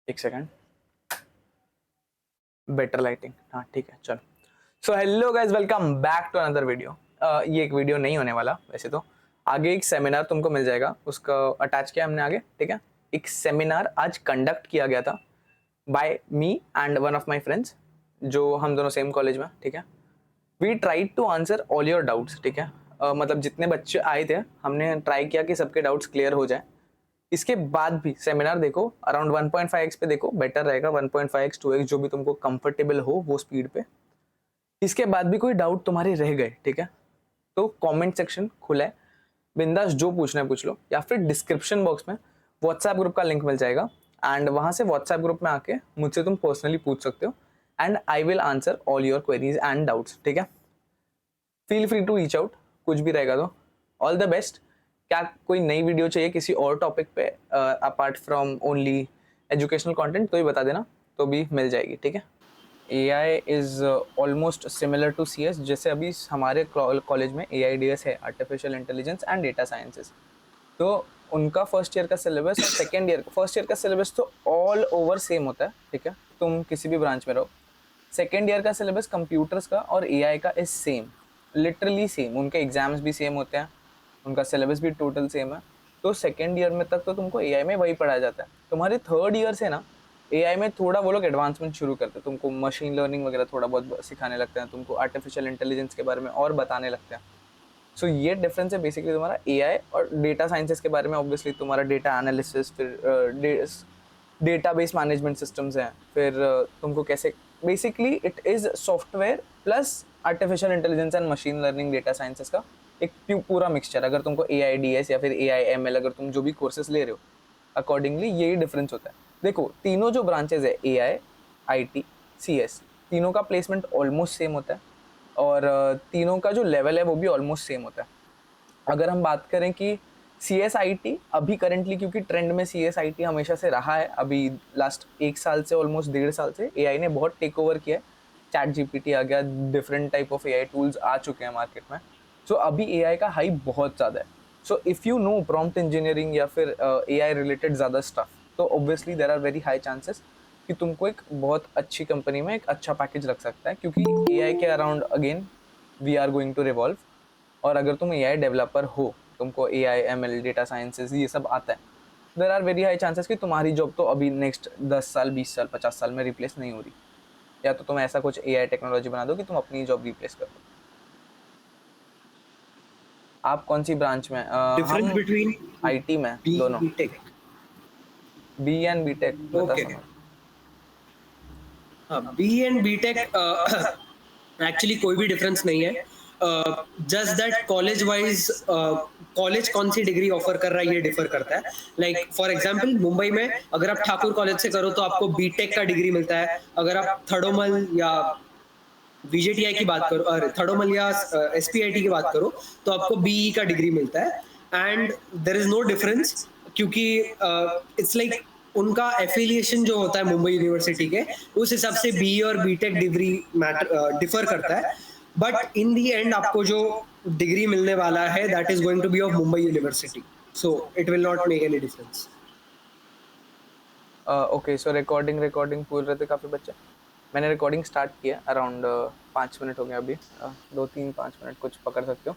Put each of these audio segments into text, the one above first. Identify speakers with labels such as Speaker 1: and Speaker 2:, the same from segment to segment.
Speaker 1: एक second, better lighting, हाँ ठीक है चलो। So hello guys, welcome back to another video. ये एक वीडियो नहीं होने वाला वैसे तो, आगे एक सेमिनार तुमको मिल जाएगा, उसका अटैच किया हमने आगे, ठीक है। एक सेमिनार आज कंडक्ट किया गया था by me and one of my friends, जो हम दोनों सेम कॉलेज में, ठीक है। We tried to answer all your doubts, ठीक है। मतलब जितने बच्चे आए थे हमने ट्राई किया कि सबके डाउट्स क्लियर हो जाए। इसके बाद भी सेमिनार देखो, अराउंड 1.5x पे देखो, बेटर रहेगा। 1.5x 2x जो भी तुमको कंफर्टेबल हो वो स्पीड पे। इसके बाद भी कोई डाउट तुम्हारे रह गए, ठीक है, तो कमेंट सेक्शन खुला है, बिंदास जो पूछना है पूछ लो, या फिर डिस्क्रिप्शन बॉक्स में व्हाट्सएप ग्रुप का लिंक मिल जाएगा एंड वहां से व्हाट्सएप ग्रुप में आके मुझसे तुम पर्सनली पूछ सकते हो and I will answer all your queries and doubts, ठीक है। Feel free to reach out, कुछ भी रहेगा तो। All the best. क्या कोई नई वीडियो चाहिए किसी और टॉपिक पे apart from only educational content, तो ही बता देना, तो भी मिल जाएगी, ठीक है। AI is almost similar to CS, जैसे अभी हमारे कॉलेज में AIDS है, artificial intelligence and data sciences. तो उनका फर्स्ट ईयर का सिलेबस और सेकेंड ईयर, फर्स्ट ईयर का सिलेबस तो ऑल ओवर सेम होता है, ठीक है, तुम किसी भी ब्रांच में रहो। सेकेंड ईयर का सिलेबस कंप्यूटर्स का और AI का इज सेम, लिटरली सेम। उनके एग्जाम्स भी सेम होते हैं, उनका सिलेबस भी टोटल सेम है। तो सेकेंड ईयर में तक तो तुमको AI में वही पढ़ाया जाता है। तुम्हारे थर्ड ईयर से ना AI में थोड़ा वो लोग एडवांसमेंट शुरू करते हैं, तुमको मशीन लर्निंग वगैरह थोड़ा बहुत सिखाने लगते हैं, तुमको आर्टिफिशियल इंटेलिजेंस के बारे में और बताने लगते हैं। सो ये डिफरेंस है बेसिकली तुम्हारा AI और डेटा साइंसेस के बारे में। ऑब्वियसली तुम्हारा डेटा एनालिसिस, फिर डेटाबेस मैनेजमेंट सिस्टम्स हैं, फिर तुमको कैसे, basically it is software plus artificial intelligence and machine learning data sciences का एक पूरा मिक्सचर। अगर तुमको AIDS या फिर AI ML अगर तुम जो भी कोर्सेज ले रहे हो, अकॉर्डिंगली यही डिफरेंस होता है। देखो तीनों जो ब्रांचेज है, AI, IT, CS, तीनों का प्लेसमेंट ऑलमोस्ट सेम होता है और तीनों का जो लेवल है वो भी ऑलमोस्ट सेम होता है। अगर हम बात करें कि CSIT अभी करेंटली, क्योंकि ट्रेंड में CSIT हमेशा से रहा है, अभी लास्ट 1 साल से, ऑलमोस्ट 1.5 साल से AI ने बहुत टेक ओवर किया है। ChatGPT आ गया, different type of AI tools आ चुके हैं मार्केट में। सो अभी AI का हाइप बहुत ज़्यादा है। So if you know prompt engineering या फिर AI रिलेटेड ज़्यादा स्टफ, तो obviously there are very high chances कि तुमको एक बहुत अच्छी कंपनी में एक अच्छा पैकेज लग सकता है, क्योंकि AI के around again we are going to revolve. और अगर तुम AI डेवलपर हो, तुमको AI ML डेटा साइंसेस ये सब आता है, there are very high chances कि तुम्हारी जॉब तो अभी नेक्स्ट 10 साल 20 साल 50 साल में रिप्लेस नहीं हो रही, या तो तुम ऐसा कुछ AI टेक्नोलॉजी बना दो कि तुम अपनी जॉब रिप्लेस कर दो। आप कौन सी ब्रांच में?
Speaker 2: डिफरेंस
Speaker 1: हम
Speaker 2: बिटवीन
Speaker 1: IT में
Speaker 2: बी
Speaker 1: दोनों,
Speaker 2: बीटेक।
Speaker 1: B एंड B.Tech बता
Speaker 2: ओके,
Speaker 1: समझ।
Speaker 2: हाँ, बी एंड बीटेक एक्चुअली कोई भी डिफरेंस नहीं है। Just that college wise college कौन सी डिग्री ऑफर कर रहा है ये डिफर करता है। लाइक फॉर एग्जांपल मुंबई में अगर आप ठाकुर कॉलेज से करो तो आपको बीटेक का डिग्री मिलता है। अगर आप थर्डोमल या VJTI की बात करो, और थर्डोमल या SPIT की बात करो, तो आपको BE का डिग्री मिलता है। And there is no difference, क्योंकि इट्स लाइक उनका एफिलिएशन जो होता है मुंबई यूनिवर्सिटी के, उस हिसाब से BE और बीटेक डिग्री मैटर डिफर करता है। बट इन दी एंड आपको जो डिग्री मिलने वाला है that is going to be of Mumbai university, so it will not make any difference.
Speaker 1: Okay, so recording पूछ रहे थे काफ़ी बच्चे। मैंने रिकॉर्डिंग स्टार्ट किया अराउंड 5 मिनट हो गया अभी, 2 3 5 मिनट कुछ पकड़ सकते हो।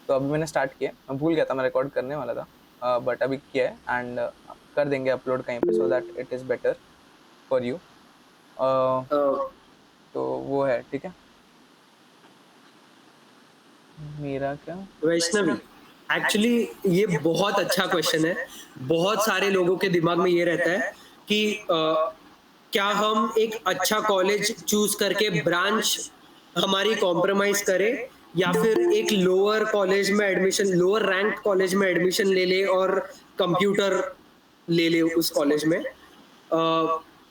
Speaker 1: तो अभी मैंने स्टार्ट किया, मैं भूल गया था मैं रिकॉर्ड करने वाला था, बट अभी किया है एंड कर देंगे अपलोड कहीं पे, so that it is better for you. तो वो है, ठीक है। मेरा क्या?
Speaker 2: वैष्णवी, एक्चुअली ये बहुत अच्छा क्वेश्चन है। बहुत सारे लोगों के दिमाग में ये रहता है कि क्या हम एक अच्छा कॉलेज चूज करके ब्रांच हमारी कॉम्प्रोमाइज करें, या फिर एक लोअर कॉलेज में एडमिशन, लोअर रैंक कॉलेज में एडमिशन ले ले और कंप्यूटर ले ले उस कॉलेज में।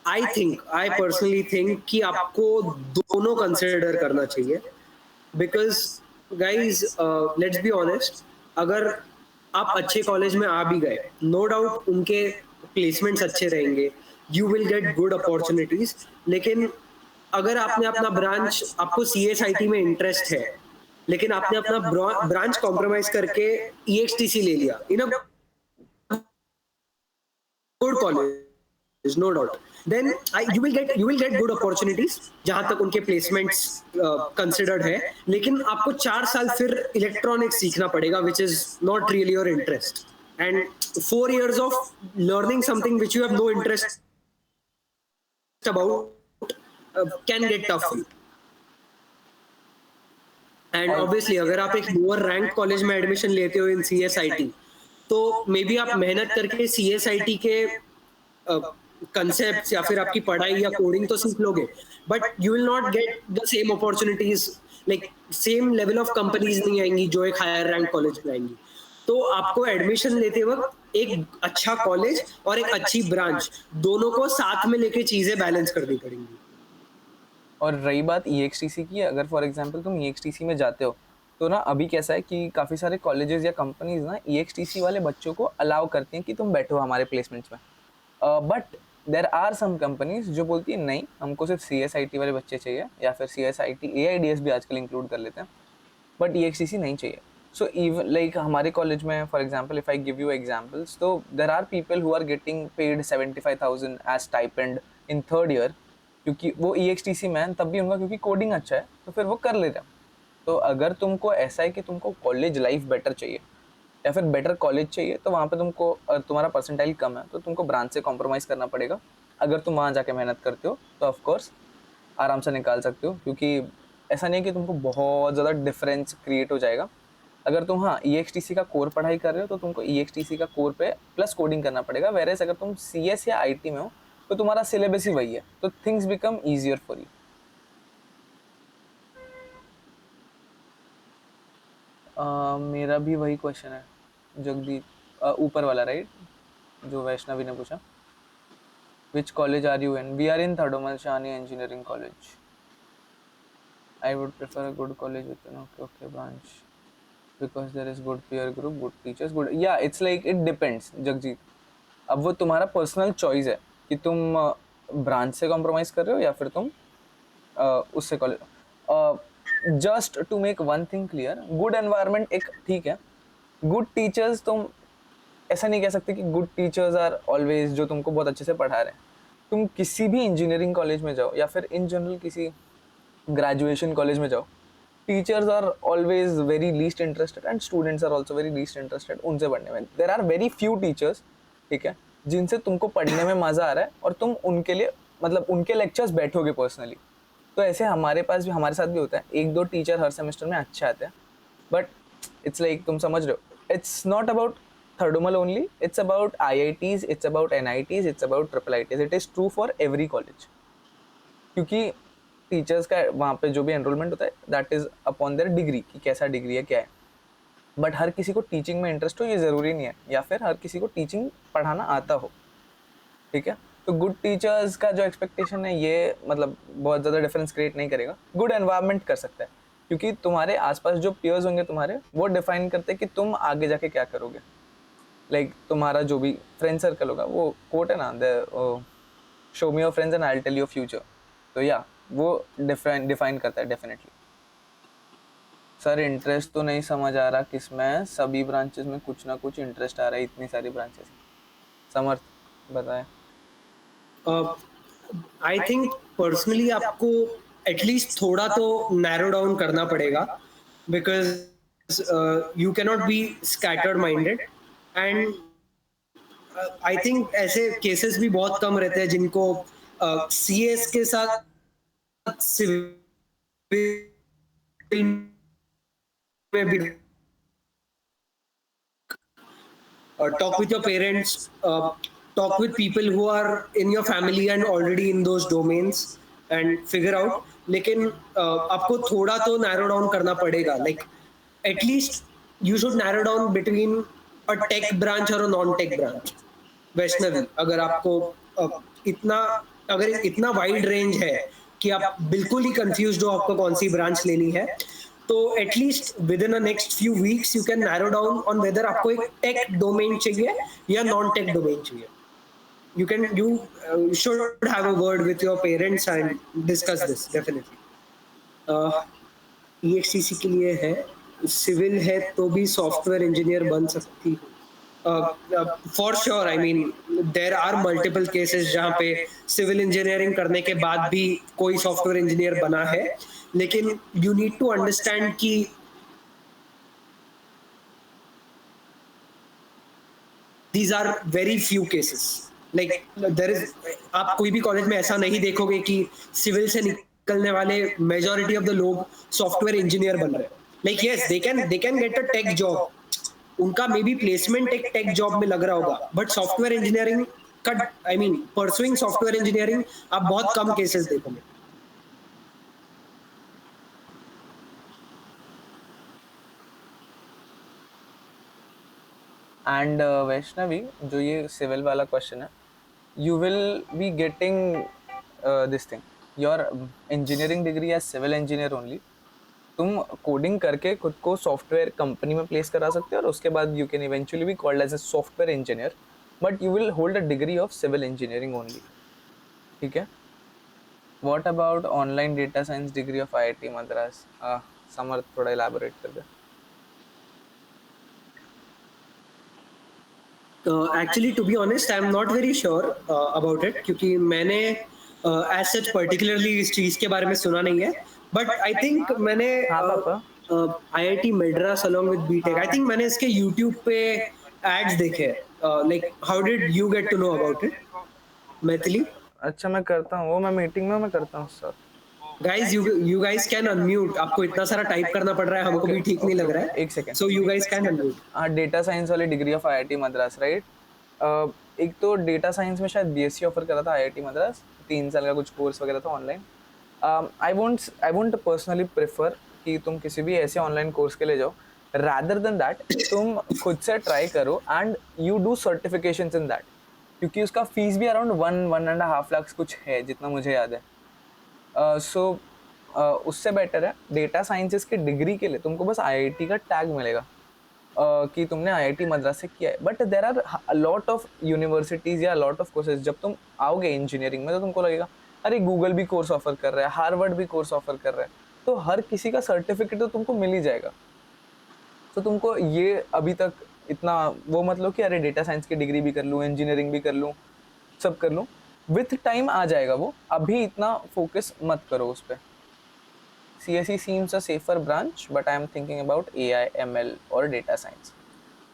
Speaker 2: आई पर्सनली थिंक कि आपको दोनों कंसिडर करना चाहिए। Because guys, let's be honest, अगर आप अच्छे कॉलेज में आ भी गए, नो डाउट उनके प्लेसमेंट्स अच्छे रहेंगे, you will get good opportunities. लेकिन अगर आपने अपना ब्रांच, आपको CSIT में इंटरेस्ट है, लेकिन आपने अपना ब्रांच कॉम्प्रोमाइज करके EXTC ले लिया in a good college, no doubt. Then you will get good opportunities जहां तक उनके placements considered है, लेकिन आपको 4 साल फिर electronics सीखना पड़ेगा, which is not really your interest, and 4 years of learning something which you have no interest about can get tough for you. And obviously अगर आप एक लोअर रैंक कॉलेज में एडमिशन लेते हो इन CSIT, तो मे बी आप मेहनत करके CSIT के कंसेप्ट या फिर आपकी पढ़ाई या कोडिंग तो सीख लोगे, but you will not get the same opportunities, like same level of companies नहीं आएंगी जो एक हायर रैंक कॉलेज में आएंगी. तो आपको एडमिशन लेते वक्त एक अच्छा कॉलेज और एक अच्छी ब्रांच दोनों को साथ में लेके चीजें बैलेंस करनी पड़ेंगी.
Speaker 1: और रही बात EXTC की, अगर फॉर एग्जांपल तुम EXTC में जाते हो तो ना अभी कैसा है कि काफ़ी सारे कॉलेजेस या कंपनीज ना EXTC वाले बच्चों को अलाउ करती हैं कि तुम बैठो हमारे प्लेसमेंट्स में. But there are some companies जो बोलती है नहीं, हमको सिर्फ CSIT वाले बच्चे चाहिए, या फिर CSIT AIDS भी आजकल इंक्लूड कर लेते हैं, बट EXTC नहीं चाहिए. सो इवन लाइक हमारे कॉलेज में for example, if I give you examples, तो there are people who are getting paid 75,000 as stipend in third year, क्योंकि वो EXTC में है, तब भी उनका क्योंकि कोडिंग अच्छा है तो फिर वो कर ले रहे हैं. तो अगर तुमको ऐसा है कि तुमको कॉलेज लाइफ बेटर चाहिए या फिर बेटर कॉलेज चाहिए, तो वहाँ पे तुमको तुम्हारा परसेंटाइल कम है तो तुमको ब्रांच से कॉम्प्रोमाइज़ करना पड़ेगा. अगर तुम वहाँ जाके मेहनत करते हो तो ऑफकोर्स आराम से निकाल सकते हो, क्योंकि ऐसा नहीं है कि तुमको बहुत ज़्यादा डिफरेंस क्रिएट हो जाएगा. अगर तुम हाँ EXTC का कोर पढ़ाई कर रहे हो तो तुमको EXTC का कोर पे प्लस कोडिंग करना पड़ेगा. वेरेस अगर तुम CS या IT में हो तो तुम्हारा सिलेबस ही वही है, तो things become easier for you. मेरा भी वही क्वेश्चन है जगदीप, ऊपर वाला राइट, जो वैष्णवी ने पूछा. Which college are you in? We are in Thadomal Shahani engineering college. I would prefer a good college with an okay branch because there is good peer group, good teachers, good, yeah, it's like it depends Jagjit. अब वो तुम्हारा personal choice है कि तुम branch से compromise कर रहे हो या फिर तुम उससे college. Just to make one thing clear, good environment एक ठीक है, गुड टीचर्स, तुम ऐसा नहीं कह सकते कि गुड टीचर्स आर ऑलवेज जो तुमको बहुत अच्छे से पढ़ा रहे हैं. तुम किसी भी इंजीनियरिंग कॉलेज में जाओ या फिर इन जनरल किसी ग्रेजुएशन कॉलेज में जाओ, teachers are always very least interested and students are also very least interested उनसे पढ़ने में. There are very few teachers, ठीक है, जिनसे तुमको पढ़ने में मज़ा आ रहा है और तुम उनके लिए मतलब उनके लेक्चर्स बैठोगे पर्सनली. तो ऐसे हमारे पास भी, हमारे साथ भी होता है, 1-2 टीचर हर सेमेस्टर में अच्छे आते हैं, बट इट्स लाइक तुम समझ रहे हो, it's not about Thadomal only, it's about IITs, it's about NITs, it's about IIITs. It is true for every college, क्योंकि टीचर्स का वहाँ पे जो भी एनरोलमेंट होता है that is upon their degree, कि कैसा डिग्री है क्या है. बट हर किसी को टीचिंग में इंटरेस्ट हो ये ज़रूरी नहीं है, या फिर हर किसी को टीचिंग पढ़ाना आता हो, ठीक है. तो गुड टीचर्स का जो एक्सपेक्टेशन है ये मतलब बहुत ज़्यादा डिफरेंस क्रिएट नहीं करेगा. गुड एनवायरनमेंट कर सकता है, क्योंकि तुम्हारे आसपास जो पीयर्स होंगे तुम्हारे, वो डिफाइन करते हैं कि तुम आगे जाके क्या करोगे. लाइक तुम्हारा जो भी फ्रेंड सर्कल होगा, वो कोट है ना, the show me your friends and I will tell your future. तो या वो डिफाइन करता है डेफिनेटली. सर इंटरेस्ट तो नहीं समझ आ रहा किसमें, सभी ब्रांचेस में कुछ ना कुछ इंटरेस्ट आ रहा है, इतनी सारी ब्रांचेस. समर्थ बताएं.
Speaker 2: आई थिंक पर्सनली आपको एटलीस्ट थोड़ा तो नैरो डाउन करना पड़ेगा, because you cannot be scattered minded. And I think ऐसे केसेस भी बहुत कम रहते हैं जिनको CS के साथ सिविल में भी. Talk with your parents, talk with people who are in your family and already in those domains and figure out. लेकिन आपको थोड़ा तो narrow down करना पड़ेगा. Like at least you should narrow down between a tech branch or a non-tech branch. Vaishnavi, अगर आपको इतना wide range है कि आप बिल्कुल ही कंफ्यूज्ड हो आपको कौन सी ब्रांच लेनी है, तो at least with in next few weeks you can narrow down on whether आपको एक टेक डोमेन चाहिए या नॉन टेक डोमेन चाहिए. you should have a word with your parents and discuss this definitely. EXTC के लिए है, सिविल है तो भी सॉफ्टवेयर इंजीनियर बन सकती हो. For sure, I mean there are multiple cases जहाँ पे सिविल इंजीनियरिंग करने के बाद भी कोई सॉफ्टवेयर इंजीनियर बना है, लेकिन यू नीड टू अंडरस्टैंड कि these are very few cases. Like there is, आप कोई भी कॉलेज में ऐसा नहीं देखोगे कि सिविल से निकलने वाले मेजॉरिटी ऑफ द लोग सॉफ्टवेयर इंजीनियर बन रहे हैं. Like yes, they can get a tech job, उनका मे बी प्लेसमेंट एक टेक जॉब में लग रहा होगा, बट सॉफ्टवेयर इंजीनियरिंग का, I mean pursuing software engineering आप बहुत कम केसेस देखोगे.
Speaker 1: एंड वैष्णवी, जो ये सिविल वाला क्वेश्चन है, you will be getting this thing, your engineering degree as civil engineer only. तुम कोडिंग करके खुद को सॉफ्टवेयर कंपनी में प्लेस करा सकते हो और उसके बाद you can eventually be called as a software engineer, but you will hold a degree of civil engineering only. ठीक है. What about online data science degree of IIT Madras? Samarth, थोड़ा इलैबोरेट कर दे.
Speaker 2: Actually to be honest I am not very sure about it, क्योंकि मैंने as such particularly इस चीज के बारे में सुना नहीं है, बट आई थिंक मैंने IIT Madras along with B Tech, I think मैंने इसके यूट्यूब पे एड्स देखे. Like how did you get to know about it, Maithili?
Speaker 1: अच्छा, मैं करता हूँ वो, मैं मीटिंग में मैं करता हूँ sir.
Speaker 2: Guys, you guys can unmute. आपको इतना सारा टाइप करना पड़ रहा है, हमको भी ठीक नहीं लग रहा है.
Speaker 1: एक second.
Speaker 2: So you guys can unmute.
Speaker 1: Data science वाली degree of IIT Madras, right? एक तो डेटा साइंस में शायद BSc ऑफर करा था IIT मद्रास, 3 साल का कुछ कोर्स वगैरह था online. I won't personally prefer कि तुम किसी भी ऐसे ऑनलाइन कोर्स के लिए जाओ. रादर देन दैट तुम खुद से ट्राई करो and you do certifications in that, क्योंकि उसका फीस भी अराउंड 1.5 लाख कुछ है, जितना मुझे याद है. सो उससे बेटर है डेटा साइंसेस की डिग्री के लिए तुमको बस IIT का टैग मिलेगा कि तुमने IIT मद्रास से किया है. But there are lot of universities या लॉट ऑफ कोर्सेज. जब तुम आओगे इंजीनियरिंग में तो तुमको लगेगा अरे गूगल भी कोर्स ऑफर कर रहा है, हार्वर्ड भी कोर्स ऑफर कर रहा है, तो हर किसी का सर्टिफिकेट तो तुमको मिल ही जाएगा. तो तुमको ये अभी तक इतना वो मत लो कि अरे डेटा साइंस की डिग्री भी कर लूँ, इंजीनियरिंग भी कर लूँ, सब कर लूँ. विथ टाइम आ जाएगा वो, अभी इतना फोकस मत करो उस पर. CSE seems a safer branch, but I am thinking about AI, ML or data science.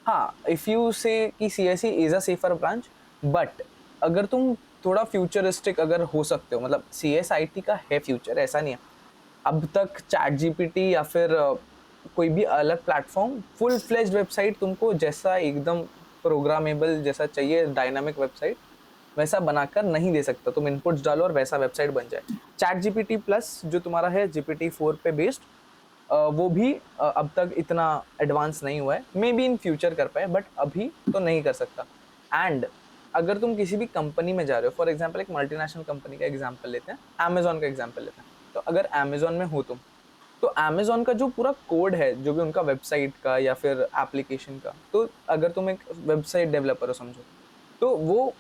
Speaker 1: हाँ, if you say कि CSE is a safer branch, but अगर तुम थोड़ा फ्यूचरिस्टिक अगर हो सकते हो, मतलब CSIT का है फ्यूचर, ऐसा नहीं है. अब तक ChatGPT या फिर कोई भी अलग प्लेटफॉर्म फुल फ्लेज्ड वेबसाइट तुमको जैसा एकदम प्रोग्रामेबल जैसा चाहिए, डायनामिक वेबसाइट वैसा बनाकर नहीं दे सकता. तुम इनपुट्स डालो और वैसा वेबसाइट बन जाए. ChatGPT+ जो तुम्हारा है GPT-4 पे बेस्ड, वो भी अब तक इतना एडवांस नहीं हुआ है. मे बी इन फ्यूचर कर पाए, बट अभी तो नहीं कर सकता. एंड अगर तुम किसी भी कंपनी में जा रहे हो, फॉर एग्जाम्पल एक मल्टीनेशनल कंपनी का एग्जाम्पल लेते हैं, अमेजोन का एग्जाम्पल लेते हैं. तो अगर अमेजोन में हो तुम, तो अमेजोन का जो पूरा कोड है, जो भी उनका वेबसाइट का या फिर एप्लीकेशन का, तो अगर तुम एक वेबसाइट डेवलपर हो समझो, तो वो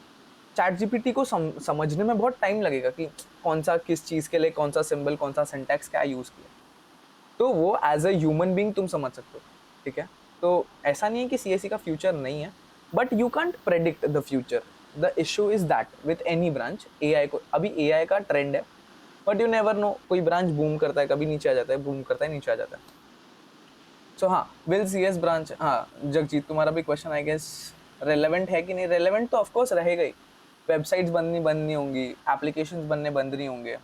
Speaker 1: ChatGPT को समझने में बहुत टाइम लगेगा कि कौन सा किस चीज़ के लिए कौन सा सिंबल, कौन सा सिंटैक्स क्या यूज़ किया. तो वो एज अ ह्यूमन बीइंग तुम समझ सकते हो. ठीक है. तो ऐसा नहीं है कि CSE का फ्यूचर नहीं है, but you can't predict the future. The issue is that with any branch. AI को अभी AI का ट्रेंड है, बट यू नेवर नो, कोई ब्रांच बूम करता है, कभी नीचे आ जाता है, बूम करता है, नीचे आ जाता है. सो हाँ, विल CS ब्रांच, हाँ जगजीत, तुम्हारा भी क्वेश्चन आई गेस रेलेवेंट है कि नहीं. रेलेवेंट तो ऑफकोर्स रहेगा ही. वेबसाइट्स बननी होंगी, एप्लीकेशंस बंद नहीं होंगे,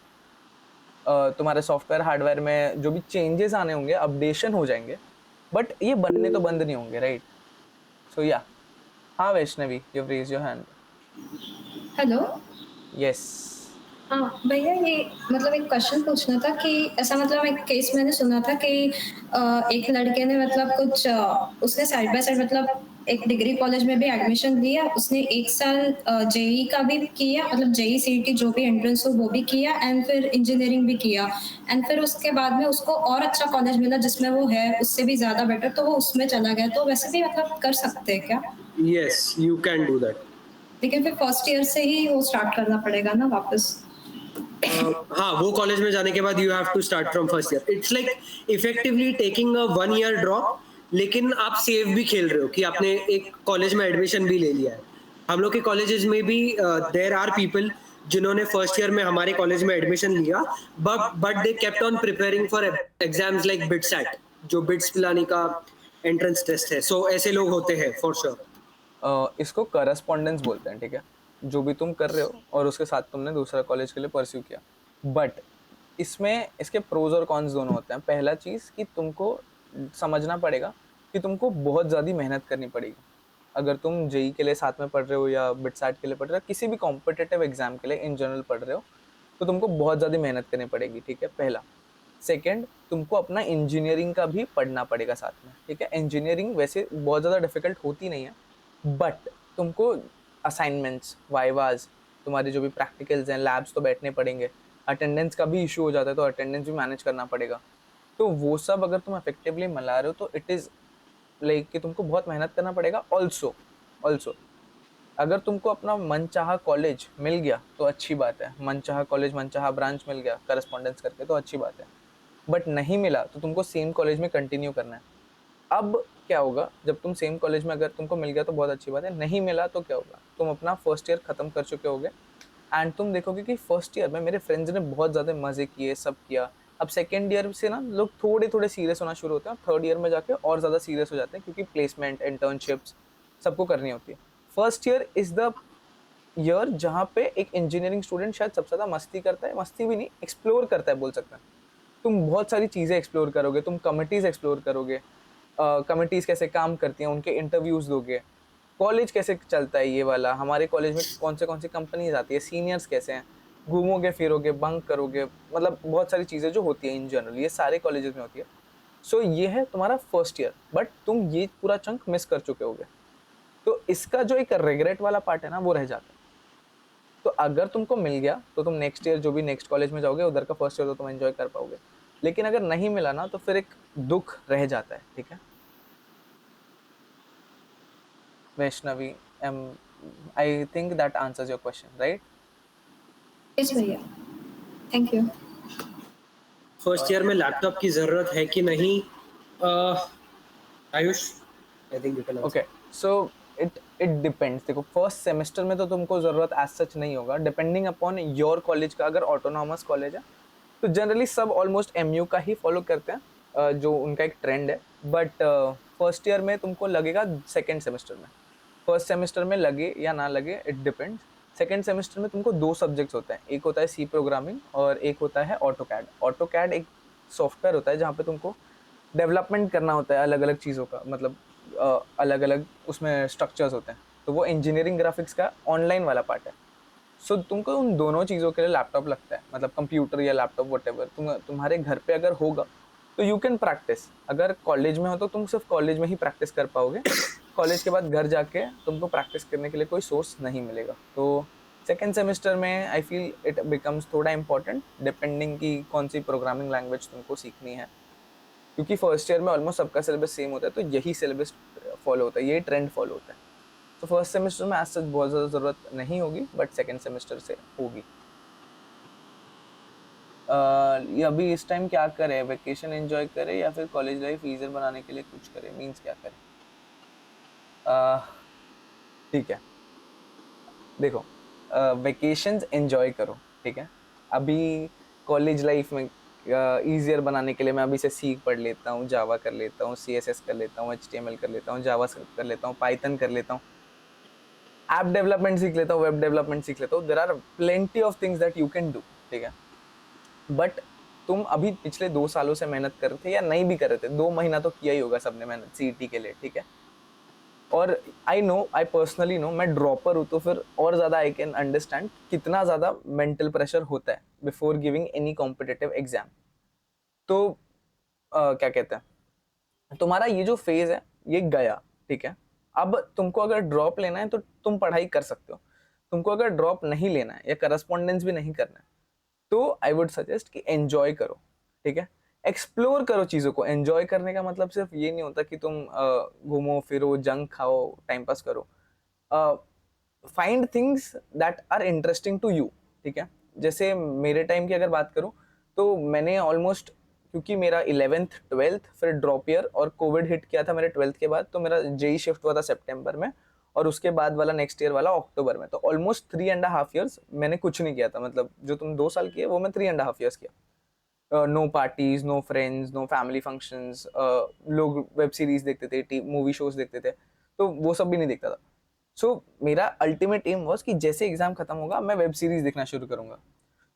Speaker 1: तुम्हारे सॉफ्टवेयर हार्डवेयर में जो भी चेंजेस आने होंगे, अपडेशन हो जाएंगे, बट ये बनने तो बंद नहीं होंगे, राइट? So yeah. हाँ Vaishnavi, you raise your hand.
Speaker 3: Hello.
Speaker 1: Yes.
Speaker 3: हाँ भैया, ये मतलब एक क्वेश्चन पूछना था कि ऐसा मतलब एक केस मैंने सुना था कि एक लड़के ने मतलब कुछ उसने साइड बाय साइड मतलब एक डिग्री कॉलेज में भी एडमिशन लिया, उसने 1 साल JEE का भी किया, मतलब JEE CET जो भी एंट्रेंस हो वो भी किया, एंड फिर इंजीनियरिंग भी किया, एंड फिर उसके बाद में उसको और अच्छा कॉलेज मिला जिसमें वो है उससे भी ज्यादा बेटर, तो वो उसमें चला गया. तो वैसे भी मतलब कर सकते हैं क्या?
Speaker 2: Yes, you can do that.
Speaker 3: लेकिन फिर फर्स्ट ईयर से ही वो स्टार्ट करना पड़ेगा ना वापस?
Speaker 2: हाँ, वो कॉलेज में जाने के बाद you have to start from first year. It's like effectively taking a 1 year drop, लेकिन आप सेफ भी खेल रहे हो कि आपने एक कॉलेज में एडमिशन भी ले लिया है। हम लोग के कॉलेजेस में भी देयर आर पीपल जिन्होंने फर्स्ट ईयर में हमारे कॉलेज में एडमिशन लिया, but they kept on preparing for exams like BITSAT, जो बिट्स पिलाने का एंट्रेंस टेस्ट है। सो ऐसे लोग होते हैं फॉर श्योर।
Speaker 1: इसको करस्पॉन्डेंस बोलते हैं, ठीक है, जो भी तुम कर रहे हो और उसके साथ तुमने दूसरा कॉलेज के लिए परस्यू किया। बट इसमें इसके प्रोज और कॉन्स दोनों होते हैं। पहला चीज़ कि तुमको समझना पड़ेगा कि तुमको बहुत ज़्यादा मेहनत करनी पड़ेगी। अगर तुम जेई के लिए साथ में पढ़ रहे हो या बिटसैट के लिए पढ़ रहे हो, किसी भी कॉम्पिटिटिव एग्जाम के लिए इन जनरल पढ़ रहे हो, तो तुमको बहुत ज़्यादा मेहनत करनी पड़ेगी, ठीक है, पहला। सेकेंड, तुमको अपना इंजीनियरिंग का भी पढ़ना पड़ेगा साथ में, ठीक है। इंजीनियरिंग वैसे बहुत ज़्यादा डिफिकल्ट होती नहीं है, बट तुमको असाइनमेंट्स, वाइवाज, तुम्हारे जो भी प्रैक्टिकल्स हैं, लैब्स तो बैठने पड़ेंगे। अटेंडेंस का भी इशू हो जाता है, तो अटेंडेंस भी मैनेज करना पड़ेगा। तो वो सब अगर तुम इफेक्टिवली मिला रहे हो तो इट इज़ लाइक कि तुमको बहुत मेहनत करना पड़ेगा। ऑल्सो अगर तुमको अपना मनचाहा कॉलेज मिल गया तो अच्छी बात है, मनचाहा कॉलेज, मनचाहा ब्रांच मिल गया करस्पॉन्डेंस करके तो अच्छी बात है। बट नहीं मिला तो तुमको सेम कॉलेज में कंटिन्यू करना है। अब क्या होगा, जब तुम सेम कॉलेज में अगर तुमको मिल गया तो बहुत अच्छी बात है, नहीं मिला तो क्या होगा, तुम अपना फर्स्ट ईयर ख़त्म कर चुके होगे एंड तुम देखोगे कि फर्स्ट ईयर में मेरे फ्रेंड्स ने बहुत ज़्यादा मज़े किए, सब किया। अब सेकेंड ईयर से ना लोग थोड़े थोड़े सीरियस होना शुरू होते हैं, थर्ड ईयर में जाके और ज़्यादा सीरियस हो जाते हैं, क्योंकि प्लेसमेंट, इंटर्नशिप्स सबको करनी होती है। First year is the year जहाँ पे एक इंजीनियरिंग स्टूडेंट शायद सबसे ज़्यादा मस्ती करता है, मस्ती भी नहीं, एक्सप्लोर करता है बोल सकते हैं। तुम बहुत सारी चीज़ें एक्सप्लोर करोगे, तुम कमिटीज़ एक्सप्लोर करोगे, कमिटीज़ कैसे काम करती हैं, उनके इंटरव्यूज़ दोगे, कॉलेज कैसे चलता है ये वाला, हमारे कॉलेज में कौन सी कंपनीज आती है, सीनियर्स कैसे हैं, घूमोगे फिरोगे, बंक करोगे, मतलब बहुत सारी चीज़ें जो होती हैं इन जनरल, ये सारे कॉलेजेस में होती है। सो ये है तुम्हारा फर्स्ट ईयर, बट तुम ये पूरा चंक मिस कर चुके होगे, तो इसका जो एक रिग्रेट वाला पार्ट है ना, वो रह जाता है। तो अगर तुमको मिल गया तो तुम नेक्स्ट ईयर जो भी नेक्स्ट कॉलेज में जाओगे उधर का फर्स्ट ईयर तो तुम एंजॉय कर पाओगे, लेकिन अगर नहीं मिला ना तो फिर एक दुख रह जाता है, ठीक है। Vaishnavi, I think that answers your question, right?
Speaker 3: Yes भैया, थैंक यू।
Speaker 2: फर्स्ट ईयर में लैपटॉप की जरूरत है कि नहीं? आयुष, आई think you can
Speaker 1: okay, so it depends. देखो, फर्स्ट सेमेस्टर में तो तुमको ज़रूरत एज सच नहीं होगा, डिपेंडिंग अपॉन योर कॉलेज का। अगर ऑटोनॉमस कॉलेज है तो जनरली सब ऑलमोस्ट एमयू का ही फॉलो करते हैं, जो उनका एक ट्रेंड है। बट फर्स्ट ईयर में तुमको लगेगा सेकेंड सेमेस्टर में, फर्स्ट सेमेस्टर में लगे या ना लगे, इट डिपेंड्स। सेकेंड सेमेस्टर में तुमको दो सब्जेक्ट्स होते हैं, एक होता है सी प्रोग्रामिंग और एक होता है ऑटोकैड। ऑटोकैड एक सॉफ्टवेयर होता है जहाँ पे तुमको डेवलपमेंट करना होता है अलग अलग चीज़ों का, मतलब अलग अलग उसमें स्ट्रक्चर्स होते हैं, तो वो इंजीनियरिंग ग्राफिक्स का ऑनलाइन वाला पार्ट है। सो तुमको उन दोनों चीज़ों के लिए लैपटॉप लगता है, मतलब कंप्यूटर या लैपटॉप वटेवर तुम्हारे घर पे अगर होगा तो यू कैन प्रैक्टिस। अगर कॉलेज में हो तो तुम सिर्फ कॉलेज में ही प्रैक्टिस कर पाओगे, कॉलेज के बाद घर जाके तुमको प्रैक्टिस करने के लिए कोई सोर्स नहीं मिलेगा। तो सेकेंड सेमेस्टर में आई फील इट बिकम्स थोड़ा इंपॉर्टेंट, डिपेंडिंग कि कौन सी प्रोग्रामिंग लैंग्वेज तुमको सीखनी है, क्योंकि फर्स्ट ईयर में ऑलमोस्ट सबका सिलेबस सेम होता है, तो यही सिलेबस फॉलो होता है, यही ट्रेंड फॉलो होता है। तो फर्स्ट सेमेस्टर में आज सच बहुत ज़्यादा ज़रूरत नहीं होगी, बट सेकेंड सेमेस्टर से होगी। ये अभी इस टाइम क्या करें, वेकेशन एंजॉय करें या फिर कॉलेज लाइफ ईजियर बनाने के लिए कुछ करें, मीन्स क्या करें? ठीक है, देखो, वेकेशंस एंजॉय करो, ठीक है। अभी कॉलेज लाइफ में ईजियर बनाने के लिए मैं अभी से सी पढ़ लेता हूँ, जावा कर लेता हूँ, CSS कर लेता हूँ, HTML कर लेता हूँ, जावास्क्रिप्ट कर लेता हूँ, पाइथन कर लेता हूँ, ऐप डेवलपमेंट सीख लेता हूँ, वेब डेवलपमेंट सीख लेता हूँ। There are plenty of things that you can do, ठीक है। बट तुम अभी पिछले 2 सालों से मेहनत कर रहे थे या नहीं भी कर रहे थे, 2 महीना तो किया ही होगा सबने मेहनत CET के लिए, ठीक है। और आई पर्सनली नो, मैं ड्रॉपर हूँ, तो फिर और ज़्यादा आई कैन अंडरस्टैंड कितना ज़्यादा मेंटल प्रेशर होता है before giving any competitive exam. तो क्या कहते हैं, तुम्हारा ये जो फेज है ये गया, ठीक है। अब तुमको अगर ड्रॉप लेना है तो तुम पढ़ाई कर सकते हो, तुमको अगर ड्रॉप नहीं लेना है या करस्पॉन्डेंस भी नहीं करना है तो आई वुड सजेस्ट कि एंजॉय करो, ठीक है। एक्सप्लोर करो चीज़ों को। एंजॉय करने का मतलब सिर्फ ये नहीं होता कि तुम घूमो फिरो, जंक खाओ, टाइम पास करो। Find things that are interesting to you, ठीक है। जैसे मेरे टाइम की अगर बात करूँ तो मैंने ऑलमोस्ट क्योंकि मेरा 11th 12th फिर ड्रॉप ईयर और कोविड हिट किया था मेरे 12th के बाद, तो मेरा जेई शिफ्ट हुआ था सितंबर में और उसके बाद वाला नेक्स्ट ईयर वाला अक्टूबर में। तो ऑलमोस्ट 3.5 years मैंने कुछ नहीं किया था, मतलब जो तुम 2 साल किए वो मैं 3.5 years किया। No parties, no friends, no family functions, लोग वेब सीरीज देखते थे, मूवी शोज देखते थे, तो वो सब भी नहीं देखता था। सो मेरा अल्टीमेट एम वॉज कि जैसे एग्जाम खत्म होगा मैं वेब सीरीज देखना शुरू करूंगा।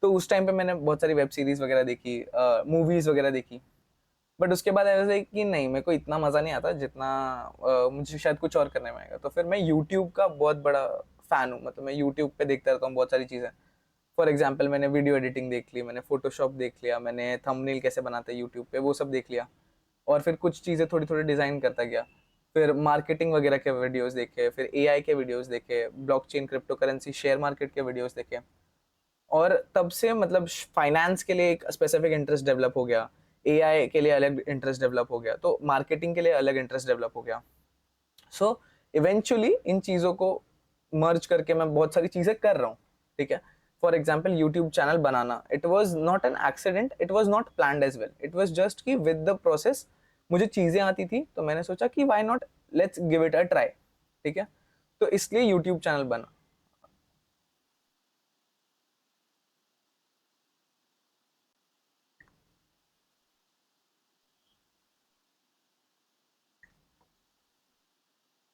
Speaker 1: तो उस टाइम पे मैंने बहुत सारी वेब सीरीज वगैरह देखी, मूवीज वगैरह देखी। बट उसके बाद ऐसा कि नहीं, मेरे को इतना मज़ा नहीं आता जितना मुझे शायद कुछ और करने में आएगा। तो फिर मैं यूट्यूब का बहुत बड़ा फ़ैन हूँ, मतलब मैं यूट्यूब पे देखता रहता हूँ बहुत सारी चीज़ें। फॉर एग्जाम्पल मैंने वीडियो एडिटिंग देख ली, मैंने फोटोशॉप देख लिया, मैंने थंबनेल कैसे बनाते हैं यूट्यूब पे वो सब देख लिया, और फिर कुछ चीज़ें थोड़ी थोड़ी डिज़ाइन करता गया। फिर मार्केटिंग वगैरह के वीडियोस देखे, फिर एआई के वीडियोस देखे, blockchain, crypto currency, share market के वीडियोस देखे, और तब से मतलब फाइनेंस के लिए एक स्पेसिफिक इंटरेस्ट डेवलप हो गया, एआई के लिए अलग इंटरेस्ट डेवलप हो गया, तो मार्केटिंग के लिए अलग इंटरेस्ट डेवलप हो गया। सो इवेंचुअली इन चीज़ों को मर्ज करके मैं बहुत सारी चीज़ें कर रहा हूँ, ठीक है। फॉर एग्जाम्पल यूट्यूब चैनल बनाना, it was not an accident, it was not planned as well, it was just कि विद द प्रोसेस मुझे चीज़ें आती थी, तो मैंने सोचा कि why not, let's give it a try, ठीक है। तो इसलिए यूट्यूब चैनल बना।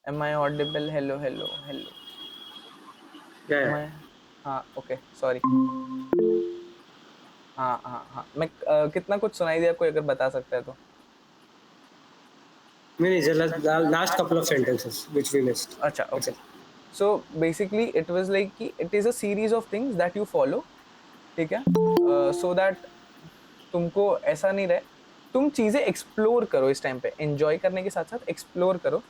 Speaker 1: Am I audible? Hello hello hello.
Speaker 2: Yeah.
Speaker 1: मैं, हाँ ओके सॉरी। हाँ हाँ हाँ, मैं कितना कुछ सुनाई दिया, कोई अगर बता सकता है तो।
Speaker 2: नहीं, last couple of sentences which we missed.
Speaker 1: अच्छा
Speaker 2: That's
Speaker 1: okay.
Speaker 2: it.
Speaker 1: So basically it was like कि it is a series of things that you follow, ठीक है, सो दैट तुमको ऐसा नहीं रहे, तुम चीज़ें एक्सप्लोर करो इस टाइम पे, एंजॉय करने के साथ साथ एक्सप्लोर करो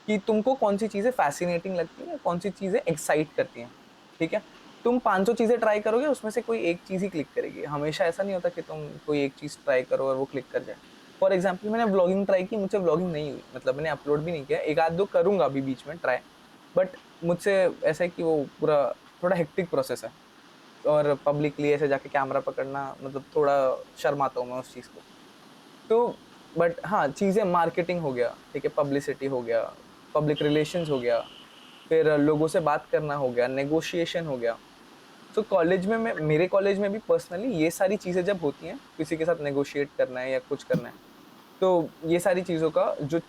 Speaker 1: कि तुमको कौन सी चीज़ें फैसिनेटिंग लगती हैं, कौन सी चीज़ें एक्साइट करती हैं, ठीक है। तुम 500 चीज़ें ट्राई करोगे, उसमें से कोई एक चीज़ ही क्लिक करेगी। हमेशा ऐसा नहीं होता कि तुम कोई एक चीज़ ट्राई करो और वो क्लिक कर जाए। फॉर एग्जाम्पल मैंने व्लॉगिंग ट्राई की, मुझसे व्लॉगिंग नहीं हुई, मतलब मैंने अपलोड भी नहीं किया, एक आध दो करूँगा अभी बीच में ट्राई, बट मुझसे ऐसा है कि वो पूरा थोड़ा हेक्टिक प्रोसेस है, और पब्लिकली ऐसे जाके कैमरा पकड़ना, मतलब थोड़ा शर्माता हूँ मैं उस चीज़ को। तो बट हाँ, चीज़ें मार्केटिंग हो गया, ठीक है, पब्लिसिटी हो गया, पब्लिक रिलेशंस हो गया, फिर लोगों से बात करना हो गया, नेगोशिएशन हो गया। तो कॉलेज में, मैं मेरे कॉलेज में भी पर्सनली ये सारी चीज़ें जब होती हैं, किसी के साथ नेगोशिएट करना है या कुछ करना है, तो ये सारी चीज़ों का जो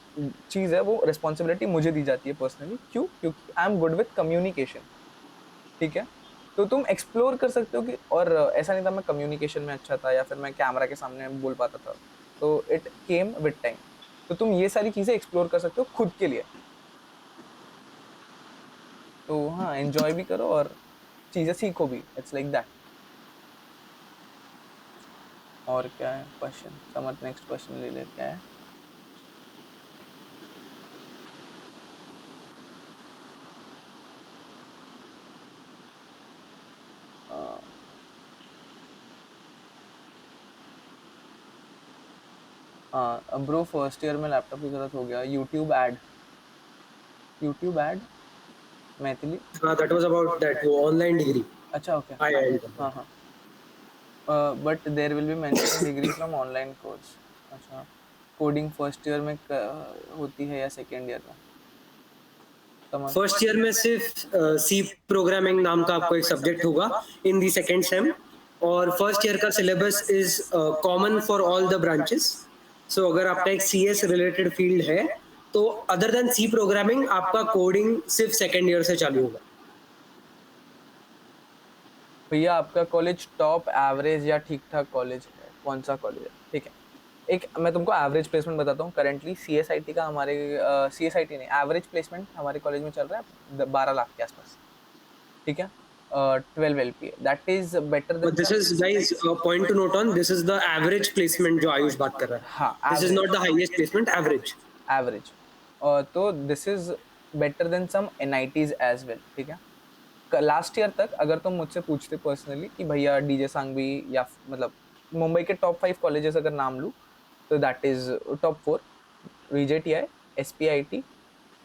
Speaker 1: चीज़ है वो रिस्पॉन्सिबिलिटी मुझे दी जाती है पर्सनली। क्यों? क्योंकि I am good with communication, ठीक है। तो तुम एक्सप्लोर कर सकते हो कि, और ऐसा नहीं था मैं कम्युनिकेशन में अच्छा था या फिर मैं कैमरा के सामने बोल पाता था, तो इट केम विद टाइम। तो तुम ये सारी चीज़ें एक्सप्लोर कर सकते हो खुद के लिए। तो हाँ, एंजॉय भी करो और चीज़ें सीखो भी, इट्स लाइक दैट। और क्या है क्वेश्चन? समझ, नेक्स्ट क्वेश्चन ले ले, क्या है? हाँ ब्रो, फर्स्ट ईयर में लैपटॉप की जरूरत हो गया। YouTube ad, YouTube ad Maithili.
Speaker 2: That was about that online degree.
Speaker 1: अच्छा ओके।
Speaker 2: I
Speaker 1: हाँ हाँ, but there will be mention degree from online course. अच्छा, कोडिंग फर्स्ट ईयर में होती है या सेकेंड ईयर में? समझ।
Speaker 2: फर्स्ट ईयर में सिर्फ सी प्रोग्रामिंग नाम का आपको एक सब्जेक्ट होगा इन दी सेकेंड सेम, और फर्स्ट ईयर का syllabus is common for all the branches. So अगर आपका एक सी एस रिलेटेड फील्ड है तो अदर देन सी प्रोग्रामिंग आपका कोडिंग सिर्फ सेकेंड ईयर से चालू होगा।
Speaker 1: भैया आपका कॉलेज टॉप, एवरेज या ठीक ठाक कॉलेज है? कौन सा कॉलेज है? ठीक है, एक मैं तुमको एवरेज प्लेसमेंट बताता हूँ। Currently C S I T का हमारे, सी एस आई टी नहीं, एवरेज प्लेसमेंट हमारे कॉलेज में चल रहा है 12 लाख के आसपास, ठीक है। 12 L P, that is better
Speaker 2: But
Speaker 1: then.
Speaker 2: this is guys point to note on, this is the average placement जो आयुष बात कर रहा है,
Speaker 1: हाँ
Speaker 2: this is
Speaker 1: average,
Speaker 2: not the highest placement, average.
Speaker 1: Average. तो this is better than some N I Ts as well, ठीक है। Last year तक अगर तुम मुझसे पूछते पर्सनली कि भैया डीजे सांगवी या मतलब मुंबई के टॉप 5 कॉलेजेस अगर नाम लूँ, तो that is top 4, VJTI, SPIT,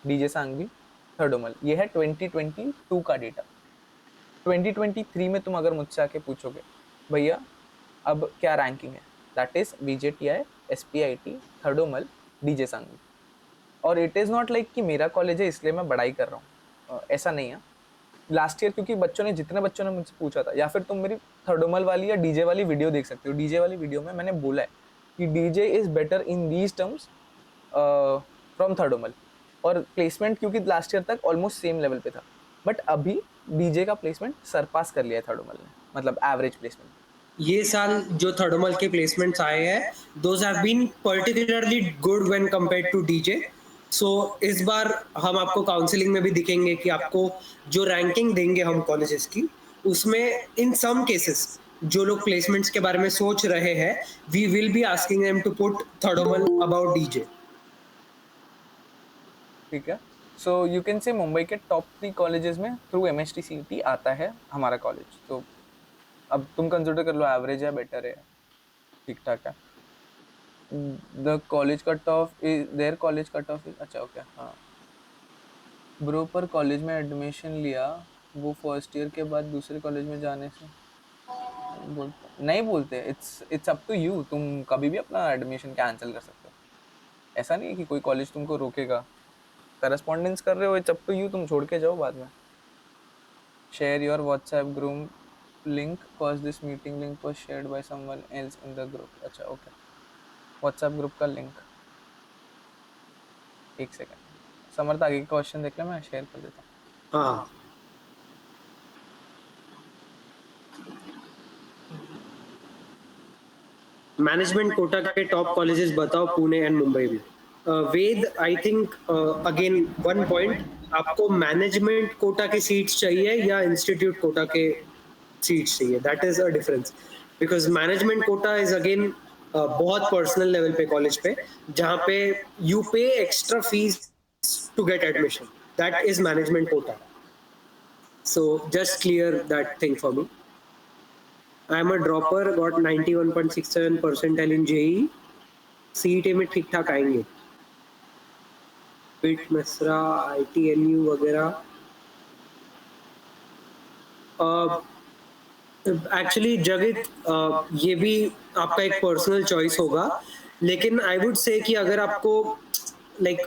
Speaker 1: DJ Sanghvi, Thadomal. ये है 2022 का डेटा। 2023 में तुम अगर मुझसे आके पूछोगे भैया अब क्या रैंकिंग है, that is BJTI, SPIT, थर्डोमल, DJ Sangvi. और इट इज़ नॉट लाइक कि मेरा कॉलेज है इसलिए मैं बड़ाई कर रहा हूँ, ऐसा नहीं है। लास्ट ईयर क्योंकि जितने बच्चों ने मुझसे पूछा था, या फिर तुम मेरी थर्डोमल वाली या डीजे वाली वीडियो देख सकते हो। डीजे वाली वीडियो में मैंने बोला है कि DJ is better in these terms from Thadomal. और प्लेसमेंट क्योंकि लास्ट ईयर तक ऑलमोस्ट सेम लेवल पे था, बट अभी डीजे का प्लेसमेंट सरपास कर लिया है थर्डोमल ने, मतलब एवरेज प्लेसमेंट।
Speaker 2: ये साल जो थर्डोमल के प्लेसमेंट्स आए हैं those have been particularly good when compared to DJ. So इस बार हम आपको काउंसलिंग में भी दिखेंगे कि आपको जो रैंकिंग देंगे हम कॉलेजेस की, उसमें इन सम केसेस जो लोग प्लेसमेंट्स के बारे में सोच रहे हैं, we will be asking them to put Thadomal about DJ.
Speaker 1: ठीक है। So you can say Mumbai के टॉप 3 कॉलेजेस में थ्रू MHTCET आता है हमारा कॉलेज। तो अब तुम कंसिडर कर लो एवरेज है, बेटर है, ठीक ठाक है। The college cut off is there, college cut off is, अच्छा ओके हाँ ब्रो। पर कॉलेज में एडमिशन लिया, वो फर्स्ट ईयर के बाद दूसरे कॉलेज में जाने से नहीं बोलते। इट्स अप टू यू, तुम कभी भी अपना एडमिशन कैंसिल कर सकते हो। ऐसा नहीं है कि कोई कॉलेज तुमको रोकेगा। करस्पॉन्डेंस कर रहे हो, इट्स अप टू यू, तुम छोड़ के जाओ बाद में। Share your WhatsApp group link cause this meeting link was shared by someone else in the group. अच्छा ओके, व्हाट्सएप ग्रुप का लिंक, एक सेकंड। समर्थ आगे का क्वेश्चन देख ले, मैं शेयर कर देता हूँ।
Speaker 2: हाँ, मैनेजमेंट कोटा के टॉप कॉलेजेस बताओ पुणे एंड मुंबई में। Ved, I think again one point, आपको मैनेजमेंट कोटा के सीट्स चाहिए या इंस्टीट्यूट कोटा के सीट्स चाहिए, that is a difference. Because management quota is again बहुत पर्सनल लेवल पे कॉलेज पे, जहाँ पे you pay extra fees to get admission, that is management quota. So just clear that thing for me. I am a dropper, got 91.67 percentile in JEE. CET में ठीक ठाक आएंगे। Bit मसरा, ITNU वगैरह। Actually जगित, ये भी आपका एक पर्सनल चॉइस होगा, लेकिन आई वुड से कि अगर आपको लाइक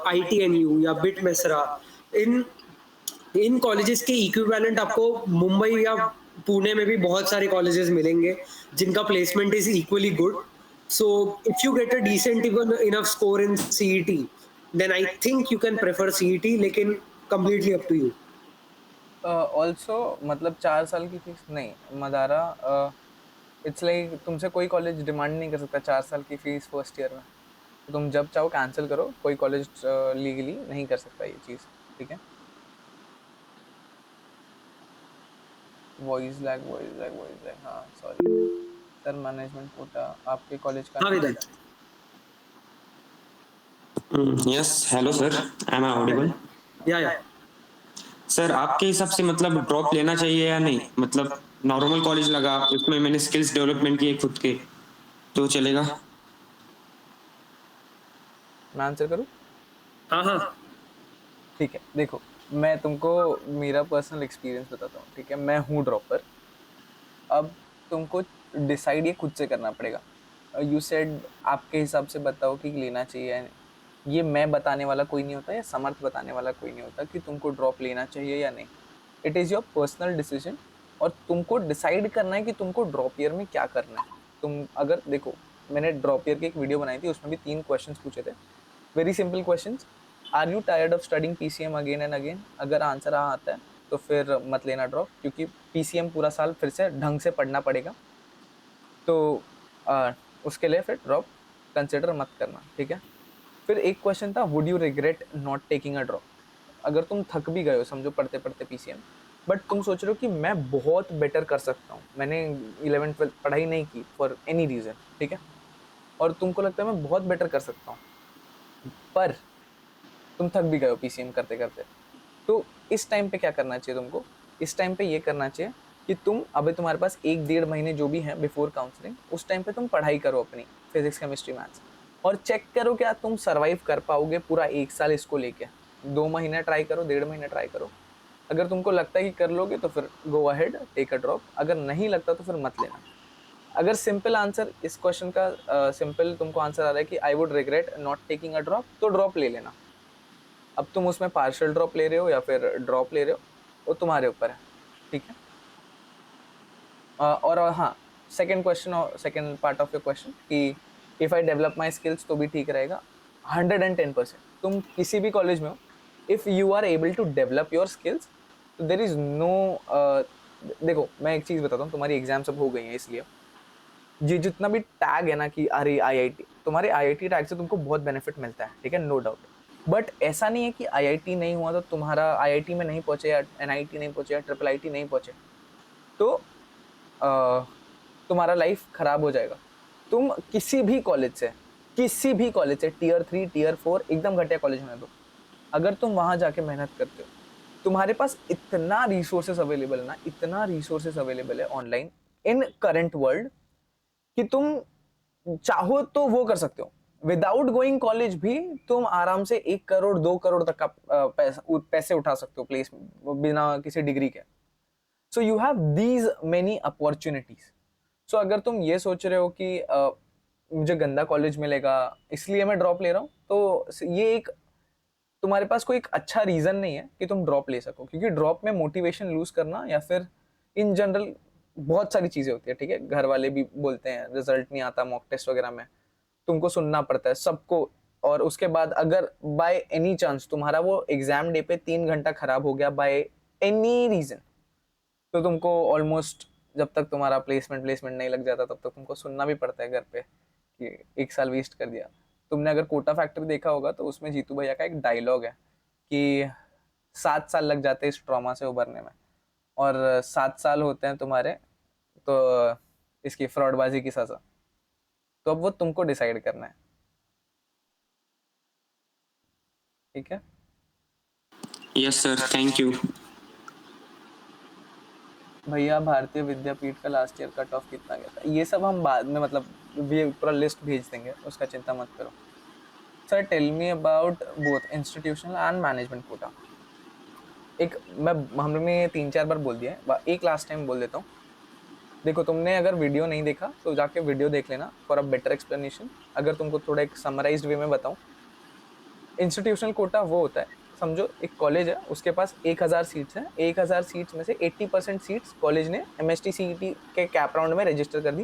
Speaker 2: ITNU या बिट मसरा, इन कॉलेजेस के इक्विवेलेंट आपको मुंबई या पुणे में भी बहुत सारे कॉलेजेस मिलेंगे जिनका placement is equally good. So if you get a decent even enough score in CET, then I think you can prefer CET, लेकिन completely up to you.
Speaker 1: Also मतलब 4 साल की फीस नहीं, मदारा इट्स लाइक तुमसे कोई college demand नहीं कर सकता 4 साल की फीस फर्स्ट ईयर में। तो तुम जब चाहो कैंसिल करो, कोई कॉलेज लीगली नहीं कर सकता ये चीज़, ठीक है। वॉइस लैग, हाँ सॉरी सर। मैनेजमेंट कोटा आपके कॉलेज का
Speaker 2: हाँ within.
Speaker 4: Yes hello sir, am I audible?
Speaker 2: Yeah
Speaker 4: sir आपके हिसाब से मतलब ड्रॉप लेना चाहिए या नहीं? मतलब नॉर्मल कॉलेज लगा, उसमें मैंने स्किल्स डेवलपमेंट किए खुद के, तो चलेगा?
Speaker 1: मैं आंसर करूँ?
Speaker 2: हाँ हाँ
Speaker 1: ठीक है, देखो मैं तुमको मेरा पर्सनल एक्सपीरियंस बताता हूँ, ठीक है। मैं हूँ ड्रॉपर। अब तुमको डिसाइड ये खुद से करना पड़ेगा। यू सेड आपके हिसाब से बताओ कि लेना चाहिए या नहीं। ये मैं बताने वाला कोई नहीं होता या समर्थ बताने वाला कोई नहीं होता कि तुमको ड्रॉप लेना चाहिए या नहीं। It is your personal decision, और तुमको डिसाइड करना है कि तुमको ड्रॉप ईयर में क्या करना है। तुम अगर देखो, मैंने ड्रॉप ईयर की एक वीडियो बनाई थी, उसमें भी 3 क्वेश्चंस पूछे थे, very simple questions. Are you tired of studying PCM again and again? अगर आंसर हाँ आता है तो फिर मत लेना ड्रॉप, क्योंकि PCM पूरा साल फिर से ढंग से पढ़ना पड़ेगा। तो उसके लिए फिर ड्रॉप कंसिडर मत करना, ठीक है। फिर एक क्वेश्चन था, would you regret not taking a drop? अगर तुम थक भी गए हो समझो पढ़ते पढ़ते PCM, बट तुम सोच रहे हो कि मैं बहुत बेटर कर सकता हूँ, मैंने 11th-12th पढ़ाई नहीं की फॉर एनी रीज़न, ठीक है, और तुमको लगता है मैं बहुत बेटर कर सकता हूँ, पर तुम थक भी गए हो PCM करते करते, तो इस टाइम पे क्या करना चाहिए तुमको? इस टाइम पे ये करना चाहिए कि तुम अभी तुम्हारे पास 1-1.5 महीने जो भी हैं बिफोर काउंसलिंग, उस टाइम पे तुम पढ़ाई करो अपनी फिजिक्स केमिस्ट्री मैथ्स, और चेक करो क्या तुम सर्वाइव कर पाओगे पूरा 1 साल इसको लेके। 2 महीने ट्राई करो, 1.5 महीने ट्राई करो। अगर तुमको लगता है कि कर लोगे तो फिर go ahead, take a drop. अगर नहीं लगता तो फिर मत लेना। अगर सिंपल आंसर इस क्वेश्चन का सिंपल तुमको आंसर आ रहा है कि I would regret not taking a drop, तो ड्रॉप ले लेना। अब तुम उसमें पार्शियल ड्रॉप ले रहे हो या फिर ड्रॉप ले रहे हो, वो तुम्हारे ऊपर है, ठीक है। और हाँ, सेकंड क्वेश्चन और second part of your question कि if I develop my skills तो भी ठीक रहेगा। 110%। तुम किसी भी कॉलेज में हो, if you are able to develop your skills, तो देर इज़ नो देखो मैं एक चीज़ बताता हूँ, तुम्हारी एग्जाम सब हो गई हैं, इसलिए ये जितना भी टैग है ना कि अरे आईआईटी, तुम्हारे आईआईटी टैग से तुमको बहुत बेनिफिट मिलता है, ठीक है, नो डाउट। बट ऐसा नहीं है कि आईआईटी नहीं हुआ तो तुम्हारा आईआईटी में नहीं पहुंचे या एनआईटी नहीं पहुंचे या ट्रिपल आईटी नहीं पहुंचे तो तुम्हारा लाइफ खराब हो जाएगा। तुम किसी भी कॉलेज से टियर 3 टियर 4 एकदम घटिया कॉलेज में दो, अगर तुम वहां जाके मेहनत करते हो, तुम्हारे पास इतना रिसोर्सेस अवेलेबल है ना, इतना रिसोर्सेस अवेलेबल है ऑनलाइन इन करंट वर्ल्ड कि तुम चाहो तो वो कर सकते हो। विदाउट गोइंग कॉलेज भी तुम आराम से 1 करोड़ 2 करोड़ तक का पैसे उठा सकते हो प्लेस बिना किसी डिग्री के। So you have these many opportunities. So अगर तुम ये सोच रहे हो कि मुझे गंदा कॉलेज मिलेगा इसलिए मैं ड्रॉप ले रहा हूँ, तो ये एक तुम्हारे पास कोई एक अच्छा रीजन नहीं है कि तुम ड्रॉप ले सको, क्योंकि ड्रॉप में मोटिवेशन लूज करना या फिर इन जनरल बहुत सारी चीजें होती है, ठीक है। घर वाले भी बोलते हैं रिजल्ट नहीं आता मॉक टेस्ट वगैरह में, तुमको सुनना पड़ता है सबको, और उसके बाद अगर बाय एनी चांस तुम्हारा वो एग्जाम डे पे 3 घंटा खराब हो गया बाय एनी रीजन, तो तुमको ऑलमोस्ट जब तक तुम्हारा प्लेसमेंट नहीं लग जाता तब तक तुमको सुनना भी पड़ता है घर पे कि 1 साल वेस्ट कर दिया। तुमने अगर कोटा फैक्ट्री देखा होगा तो उसमें जीतू भैया का एक डायलॉग है कि 7 साल लग जाते हैं इस ट्रॉमा से उभरने में, और 7 साल होते हैं तुम्हारे तो इसकी फ्रॉडबाजी की सजा। तो अब वो तुमको डिसाइड करना है, ठीक है।
Speaker 4: Yes sir, thank you.
Speaker 1: भैया भारतीय विद्यापीठ का लास्ट ईयर कट ऑफ कितना गया था, ये सब हम बाद में मतलब ये पूरा लिस्ट भेज देंगे, उसका चिंता मत करो। Sir tell me about both institutional and management quota. एक हमने 3-4 बार बोल दिया है, एक लास्ट टाइम बोल देता हूँ। देखो तुमने अगर वीडियो नहीं देखा तो जाके वीडियो देख लेना फॉर अ बेटर एक्सप्लेनेशन। अगर तुमको थोड़ा एक समराइज्ड वे में बताऊँ, इंस्टीट्यूशनल कोटा वो होता है, समझो एक कॉलेज है, उसके पास 1000 सीट्स हैं, 1000 सीट्स में से 80% सीट्स कॉलेज ने एमएसटी सीईटी के कैप राउंड में रजिस्टर कर दी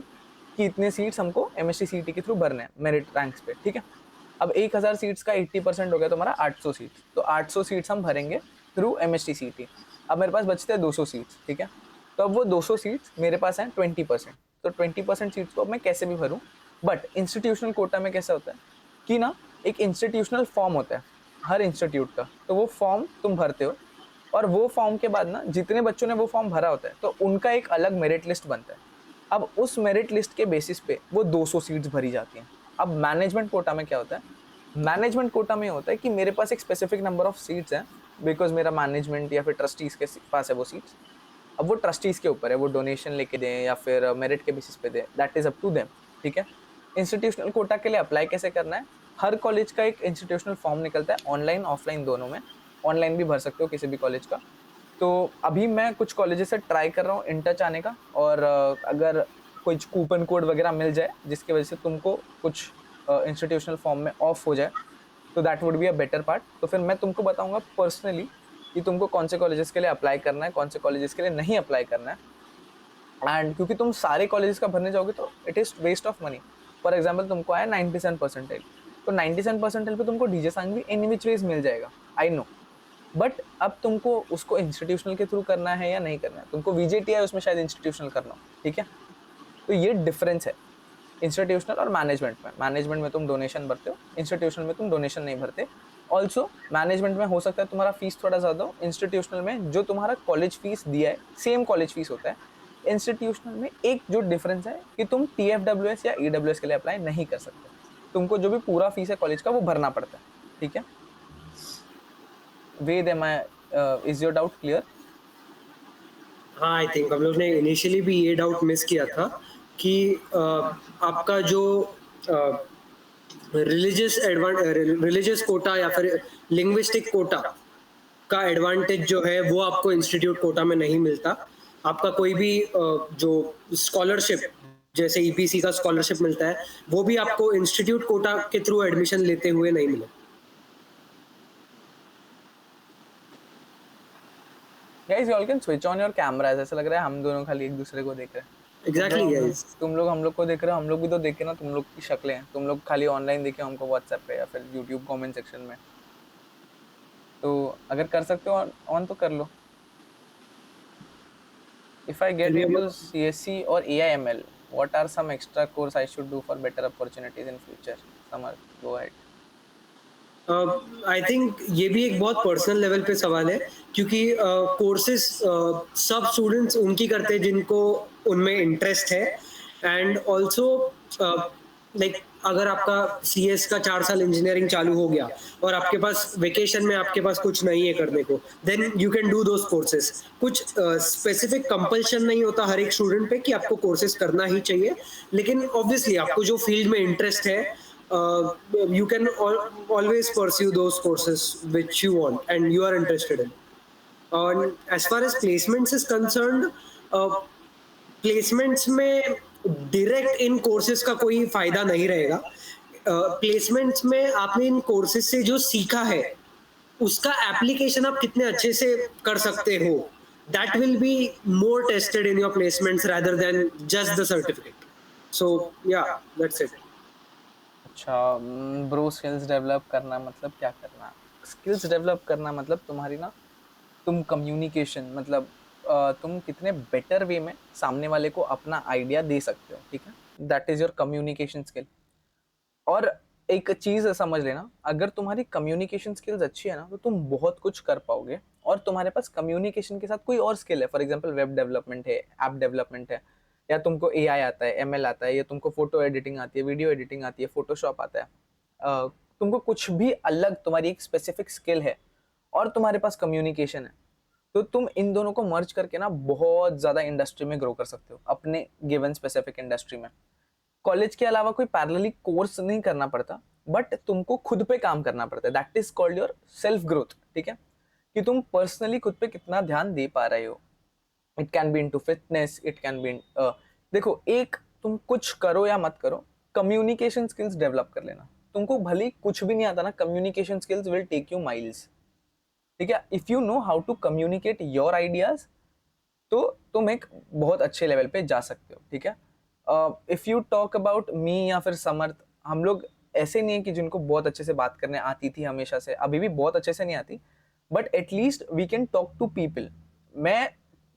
Speaker 1: कि इतने सीट्स हमको एमएसटी सीईटी के थ्रू भरने हैं मेरिट रैंक्स पे, ठीक है। अब 1000 सीट्स का 80% हो गया तुम्हारा 800 सीट्स, तो 800 सीट्स हम भरेंगे थ्रू एमएसटी सीईटी। अब मेरे पास बचते हैं 200 सीट्स, ठीक है। तो अब वो 200 सीट्स मेरे पास हैं 20%, तो 20% सीट्स को अब मैं कैसे भी भरूँ। बट इंस्टीट्यूशनल कोटा में कैसा होता है कि ना, एक इंस्टीट्यूशनल फॉर्म होता है हर इंस्टीट्यूट का, तो वो फॉर्म तुम भरते हो, और वो फॉर्म के बाद ना जितने बच्चों ने वो फॉर्म भरा होता है तो उनका एक अलग मेरिट लिस्ट बनता है। अब उस मेरिट लिस्ट के बेसिस पे वो 200 सीट्स भरी जाती हैं। अब मैनेजमेंट कोटा में क्या होता है, मैनेजमेंट कोटा में होता है कि मेरे पास एक स्पेसिफिक नंबर ऑफ सीट्स हैं, बिकॉज मेरा मैनेजमेंट या फिर ट्रस्टीज के पास है वो सीट्स। अब वो ट्रस्टीज के ऊपर है, वो डोनेशन लेके दें या फिर मेरिट के बेसिस पे दें, that is up to them, ठीक है। इंस्टीट्यूशनल कोटा के लिए अप्लाई कैसे करना है, हर कॉलेज का एक इंस्टीट्यूशनल फॉर्म निकलता है, ऑनलाइन ऑफलाइन दोनों में। ऑनलाइन भी भर सकते हो किसी भी कॉलेज का। तो अभी मैं कुछ कॉलेजेस से ट्राई कर रहा हूँ इन टच आने का, और अगर कुछ कूपन कोड वगैरह मिल जाए जिसकी वजह से तुमको कुछ इंस्टीट्यूशनल फॉर्म में ऑफ हो जाए, तो that would be a better part. तो फिर मैं तुमको बताऊंगा पर्सनली कि तुमको कौन से कॉलेजेस के लिए अप्लाई करना है, कौन से कॉलेजेस के लिए नहीं अप्लाई करना है। एंड क्योंकि तुम सारे कॉलेजेस का भरने जाओगे तो it is waste of money. For example तुमको आया 97 परसेंटाइल, तो 97 परसेंटाइल पे तुमको डीजे सांग भी इन विच वेज मिल जाएगा, आई नो। बट अब तुमको उसको इंस्टीट्यूशनल के थ्रू करना है या नहीं करना है, तुमको वीजेटीआई उसमें शायद इंस्टीट्यूशनल करना हो, ठीक है। तो ये डिफरेंस है इंस्टीट्यूशनल और मैनेजमेंट में तुम डोनेशन भरते हो, इंस्टीट्यूशनल में तुम डोनेशन नहीं भरते। ऑल्सो मैनेजमेंट में हो सकता है तुम्हारा फीस थोड़ा ज़्यादा हो, इंस्टीट्यूशनल में जो तुम्हारा कॉलेज फीस दिया है सेम कॉलेज फीस होता है। इंस्टीट्यूशनल में एक जो डिफरेंस है कि तुम TFWS या EWS के लिए अप्लाई नहीं कर सकते, तुमको जो भी पूरा फीस है कॉलेज का वो भरना पड़ता है, ठीक है। वेद इज योर डाउट क्लियर?
Speaker 2: हाँ, आई थिंक हम लोग ने इनिशियली भी ये डाउट मिस किया था कि आपका जो रिलीजियस कोटा या फिर लिंग्विस्टिक कोटा का एडवांटेज जो है वो आपको इंस्टीट्यूट कोटा में नहीं मिलता। आपका कोई भी जो स्कॉलरशिप जैसे ईपीसी का स्कॉलरशिप मिलता है, वो भी आपको इंस्टीट्यूट कोटा के थ्रू एडमिशन लेते हुए नहीं मिले।
Speaker 1: Guys, you all can switch on your cameras. ऐसा लग रहा है हम दोनों खाली एक दूसरे को देख रहे हैं।
Speaker 2: Exactly guys.
Speaker 1: तुम लोग हम लोग को देख रहे हो, हम लोग भी तो देखे ना तुम लोग की शक्लें। तुम लोग खाली ऑनलाइन देखे हमको व्हाट्सएप पे या फिर यूट्यूब कमेंट सेक्शन में। तो अगर कर सकते हो ऑन तो कर लो। If I get into CSC or AIML, what are some extra course I should do for better opportunities in future? Samar, go ahead.
Speaker 2: I think ये भी एक बहुत पर्सनल लेवल पे सवाल है, क्योंकि कोर्सेज सब स्टूडेंट्स उनकी करते हैं जिनको उनमें इंटरेस्ट है, एंड ऑल्सो लाइक अगर आपका CS का 4 साल इंजीनियरिंग चालू हो गया और आपके पास वेकेशन में आपके पास कुछ नहीं है करने को, then you can do those courses. कुछ स्पेसिफिक कंपल्शन नहीं होता हर एक स्टूडेंट पे कि आपको कोर्सेज करना ही चाहिए, लेकिन ऑब्वियसली आपको जो फील्ड में इंटरेस्ट है, you can always pursue those courses which you want and you are interested in. And as far as placements is concerned, placements में direct इन courses का कोई फायदा नहीं रहेगा। placements में आपने इन courses से जो सीखा है उसका application आप कितने अच्छे से कर सकते हो, that will be more tested in your placements rather than just the certificate. So yeah, that's it.
Speaker 1: अच्छा ब्रो, स्किल्स डेवलप करना मतलब क्या करना? स्किल्स डेवलप करना मतलब तुम्हारी ना, तुम कम्युनिकेशन मतलब तुम कितने बेटर वे में सामने वाले को अपना आइडिया दे सकते हो, ठीक है? That is your communication skill. और एक चीज़ समझ लेना, अगर तुम्हारी कम्युनिकेशन स्किल्स अच्छी है ना तो तुम बहुत कुछ कर पाओगे। और तुम्हारे पास कम्युनिकेशन के साथ कोई और स्किल है, फॉर एग्जाम्पल वेब डेवलपमेंट है, ऐप डेवलपमेंट है, या तुमको AI आता है, ML आता है, या तुमको फोटो एडिटिंग आती है, वीडियो एडिटिंग आती है, फोटोशॉप आता है, तुमको कुछ भी अलग, तुम्हारी एक स्पेसिफिक स्किल है और तुम्हारे पास कम्युनिकेशन है, तो तुम इन दोनों को मर्ज करके ना बहुत ज़्यादा इंडस्ट्री में ग्रो कर सकते हो, अपने गिवन स्पेसिफिक इंडस्ट्री में। कॉलेज के अलावा कोई पैरेलली कोर्स नहीं करना पड़ता, बट तुमको खुद पे काम करना पड़ता है। That is called your self growth, ठीक है? कि तुम पर्सनली खुद पे कितना ध्यान दे पा रहे हो। It can be into fitness, it can be देखो, एक तुम कुछ करो या मत करो, कम्युनिकेशन स्किल्स डेवलप कर लेना। तुमको भले ही कुछ भी नहीं आता ना, communication skills will take you miles, ठीक है? If you know how to communicate your ideas, तो तुम एक बहुत अच्छे लेवल पे जा सकते हो, ठीक है? If you talk about me या फिर समर्थ, हम लोग ऐसे नहीं है कि जिनको बहुत अच्छे से बात करने आती थी हमेशा से, अभी भी बहुत अच्छे से नहीं आती, but at least we can talk to people. मैं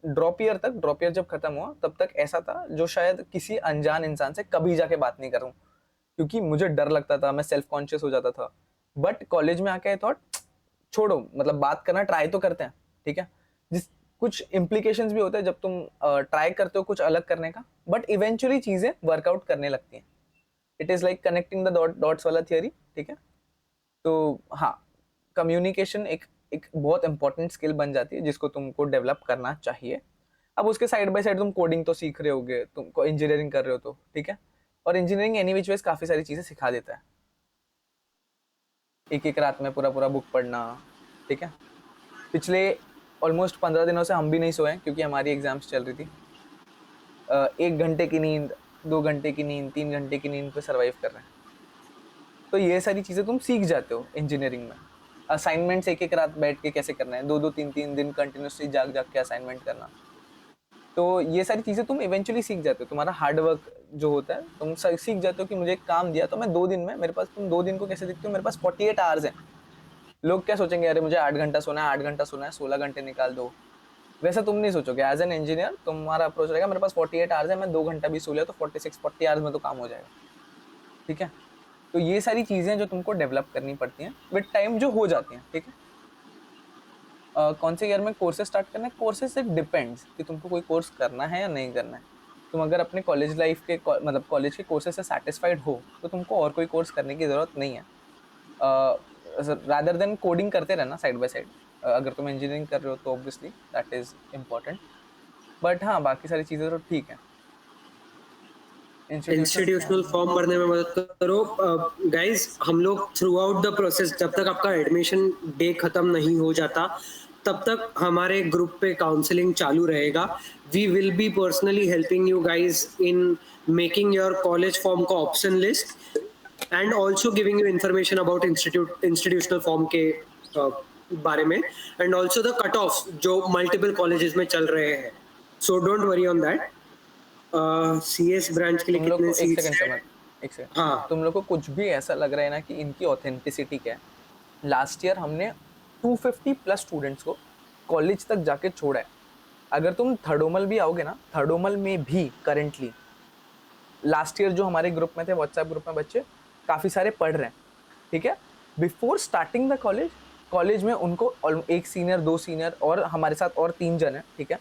Speaker 1: ड्रॉप ईयर जब खत्म हुआ तब तक ऐसा था जो शायद किसी अनजान इंसान से कभी जाके बात नहीं करूं, क्योंकि मुझे डर लगता था, मैं सेल्फ कॉन्शियस हो जाता था। बट कॉलेज में आके आई थॉट छोड़ो, मतलब बात करना ट्राई तो करते हैं, ठीक है? जिस कुछ इम्प्लीकेशंस भी होते हैं जब तुम ट्राई करते हो कुछ अलग करने का, बट इवेंचुअली चीजें वर्कआउट करने लगती हैं। It is like connecting the dots वाला थियरी, ठीक है? तो हाँ, कम्युनिकेशन एक बहुत इंपॉर्टेंट स्किल बन जाती है जिसको तुमको डेवलप करना चाहिए। अब उसके साइड बाय साइड तुम कोडिंग तो सीख रहे होगे, तुमको इंजीनियरिंग कर रहे हो तो ठीक है, और इंजीनियरिंग एनी विच वेज काफ़ी सारी चीज़ें सिखा देता है। एक रात में पूरा बुक पढ़ना, ठीक है? पिछले ऑलमोस्ट 15 दिनों से हम भी नहीं सोए क्योंकि हमारी एग्जाम्स चल रही थी। 1 घंटे की नींद, 2 घंटे की नींद, 3 घंटे की नींद पे सर्वाइव कर रहे हैं। तो ये सारी चीज़ें तुम सीख जाते हो इंजीनियरिंग में। असाइनमेंट्स एक रात बैठ के कैसे करना है, 2 3 दिन कंटिन्यूसली जाग के असाइनमेंट करना, तो ये सारी चीज़ें तुम इवेंचुअली सीख जाते हो। तुम्हारा हार्डवर्क जो होता है, तुम सीख जाते हो कि मुझे एक काम दिया तो मैं 2 दिन में, मेरे पास, तुम 2 दिन को कैसे देखते हो, मेरे पास 48 आवर्स हैं। लोग क्या सोचेंगे, अरे मुझे 8 घंटा सोना है, 8 घंटा सोना है, 16 घंटे निकाल दो। वैसा तुम नहीं सोचोगे। एज एन इंजीनियर तुम्हारा अप्रोच रहेगा, मेरे पास 48 आवर्स है, मैं 2 घंटा भी सो लिया तो 40 आवर्स में तो काम हो जाएगा, ठीक है? तो ये सारी चीज़ें जो तुमको डेवलप करनी पड़ती हैं विद टाइम, जो हो जाती हैं, ठीक है? कौन से ईयर में कोर्सेज स्टार्ट करना है? कोर्सेज से डिपेंड्स कि तुमको कोई कोर्स करना है या नहीं करना है। तुम अगर अपने कॉलेज लाइफ के मतलब कॉलेज के कोर्सेज से सेटिस्फाइड हो तो तुमको और कोई कोर्स करने की ज़रूरत नहीं है। रादर देन कोडिंग करते रहना साइड बाय साइड। अगर तुम इंजीनियरिंग कर रहे हो तो obviously that is important, but हाँ, बाकी सारी चीज़ें तो ठीक है।
Speaker 2: इंस्टीट्यूशनल फॉर्म भरने में मदद करो गाइस। हम लोग थ्रू आउट द प्रोसेस, जब तक आपका एडमिशन डे खत्म नहीं हो जाता, तब तक हमारे ग्रुप पे काउंसलिंग चालू रहेगा. We will be personally helping you guys in making your college form का option list and also giving you information about institutional form के बारे में and also the cut off जो मल्टीपल कॉलेजेस में चल रहे हैं. So don't worry on that. CS branch के लिए
Speaker 1: तुम लोग
Speaker 2: कितने
Speaker 1: को एक
Speaker 2: सीट्स
Speaker 1: सेकंड
Speaker 2: हैं?
Speaker 1: समझ, एक सेकंड.
Speaker 2: हाँ.
Speaker 1: तुम लोग को कुछ भी ऐसा लग रहा है ना कि इनकी ऑथेंटिसिटी क्या है. लास्ट ईयर हमने 250 प्लस स्टूडेंट्स को कॉलेज तक जाके छोड़ा है. अगर तुम थर्डोमल भी आओगे ना, थर्डोमल में भी करेंटली लास्ट ईयर जो हमारे ग्रुप में थे, व्हाट्सएप ग्रुप में बच्चे काफ़ी सारे पढ़ रहे हैं. ठीक है, बिफोर स्टार्टिंग द कॉलेज में उनको एक सीनियर, 2 सीनियर और हमारे साथ और 3 जन हैं. ठीक है,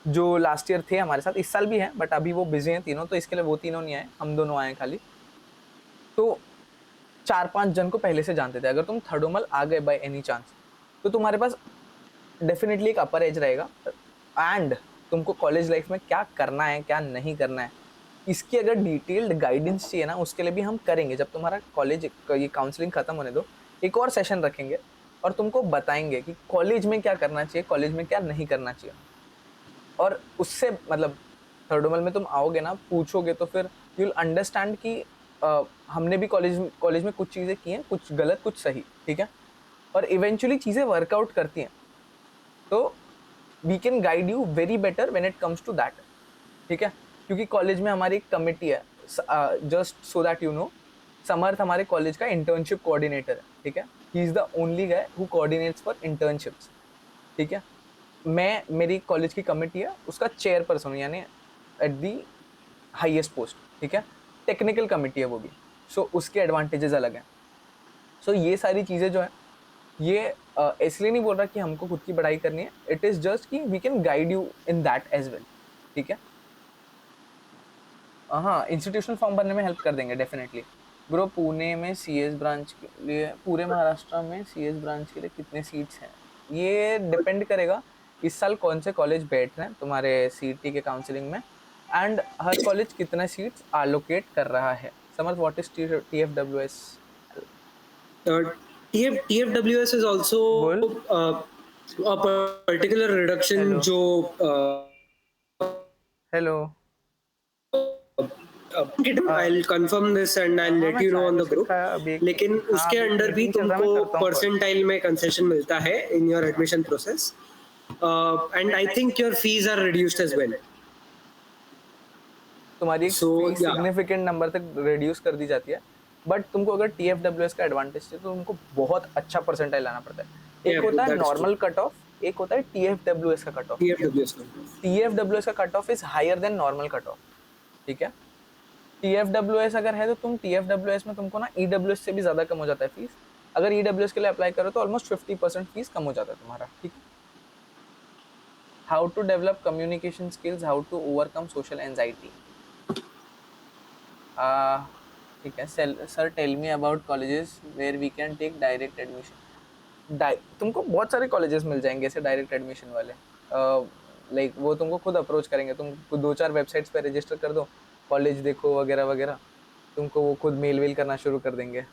Speaker 1: जो लास्ट ईयर थे हमारे साथ, इस साल भी हैं बट अभी वो बिजी हैं तीनों, तो इसके लिए वो तीनों नहीं आए, हम दोनों आए खाली. तो 4-5 जन को पहले से जानते थे. अगर तुम थर्डोमल आ गए बाय एनी चांस तो तुम्हारे पास डेफिनेटली एक अपर एज रहेगा. एंड तुमको कॉलेज लाइफ में क्या करना है, क्या नहीं करना है, इसकी अगर डिटेल्ड गाइडेंस चाहिए ना, उसके लिए भी हम करेंगे. जब तुम्हारा कॉलेज ये काउंसलिंग ख़त्म होने दो, एक और सेशन रखेंगे और तुमको बताएंगे कि कॉलेज में क्या करना चाहिए, कॉलेज में क्या नहीं करना चाहिए. और उससे मतलब थर्डोमल में तुम आओगे ना, पूछोगे तो फिर यू विल अंडरस्टैंड कि हमने भी कॉलेज में कुछ चीज़ें की हैं, कुछ गलत कुछ सही. ठीक है, और इवेंचुअली चीज़ें वर्कआउट करती हैं. तो we can guide you very better when it comes to that. ठीक है, क्योंकि कॉलेज में हमारी एक कमिटी है. Just so that you know, Samarth हमारे कॉलेज का इंटर्नशिप कोऑर्डिनेटर है. ठीक है, he is the only guy who coordinates for internships. ठीक है, मैं, मेरी कॉलेज की कमिटी है, उसका चेयरपर्सन हूँ, यानी एट दी हाईएस्ट पोस्ट. ठीक है, टेक्निकल कमिटी है वो भी. सो उसके एडवांटेजेस अलग हैं. सो ये सारी चीज़ें जो है, ये इसलिए नहीं बोल रहा कि हमको खुद की पढ़ाई करनी है. इट इज़ जस्ट कि we can guide you in that as well. ठीक है, हाँ, इंस्टीट्यूशनल फॉर्म भरने में हेल्प कर देंगे डेफिनेटली. ब्रो, पुणे में CS ब्रांच के लिए, पूरे महाराष्ट्र में CS ब्रांच के लिए कितने सीट्स हैं? ये डिपेंड करेगा इस साल कौन से कॉलेज बैठ रहे हैं तुम्हारे CET के काउंसलिंग में, एंड हर कॉलेज कितना सीट्स एलोकेट कर रहा है. Samarth, what is TFWS?
Speaker 2: TFWS is also a particular reduction
Speaker 1: Hello.
Speaker 2: जो
Speaker 1: hello.
Speaker 2: I'll confirm this and I'll let you know on the group. लेकिन उसके अंडर भी तुमको परसेंटाइल में कंसेशन मिलता है in your admission process. And I think your fees are reduced as well.
Speaker 1: तुम्हारी
Speaker 2: So, yeah.
Speaker 1: Significant number तक reduce कर दी जाती है. बट तुमको अगर TFWS का एडवांटेज चाहिए तो तुमको बहुत अच्छा परसेंटाइल लाना पड़ता है. एक
Speaker 2: Yeah,
Speaker 1: होता है
Speaker 2: that's
Speaker 1: नॉर्मल कट ऑफ, एक होता है TFWS का कट ऑफ. TFWS का cut off is higher than normal cut off. ठीक है, TFWS अगर है तो तुम TFWS में तुमको ना EWS से भी ज़्यादा कम हो जाता है फीस. अगर EWS के लिए अप्लाई करो तो ऑलमोस्ट 50% फीस कम हो जाता है तुम्हारा. ठीक है, how to develop communication skills, how to overcome social anxiety. ठीक है sir, tell me about colleges where we can take direct admission. तुमको बहुत सारे कॉलेजेस मिल जाएंगे ऐसे डायरेक्ट एडमिशन वाले. लाइक वो तुमको खुद अप्रोच करेंगे. तुम 2-4 वेबसाइट्स पे रजिस्टर कर दो, कॉलेज देखो वगैरह वगैरह, तुमको वो खुद मेल वेल करना शुरू कर देंगे.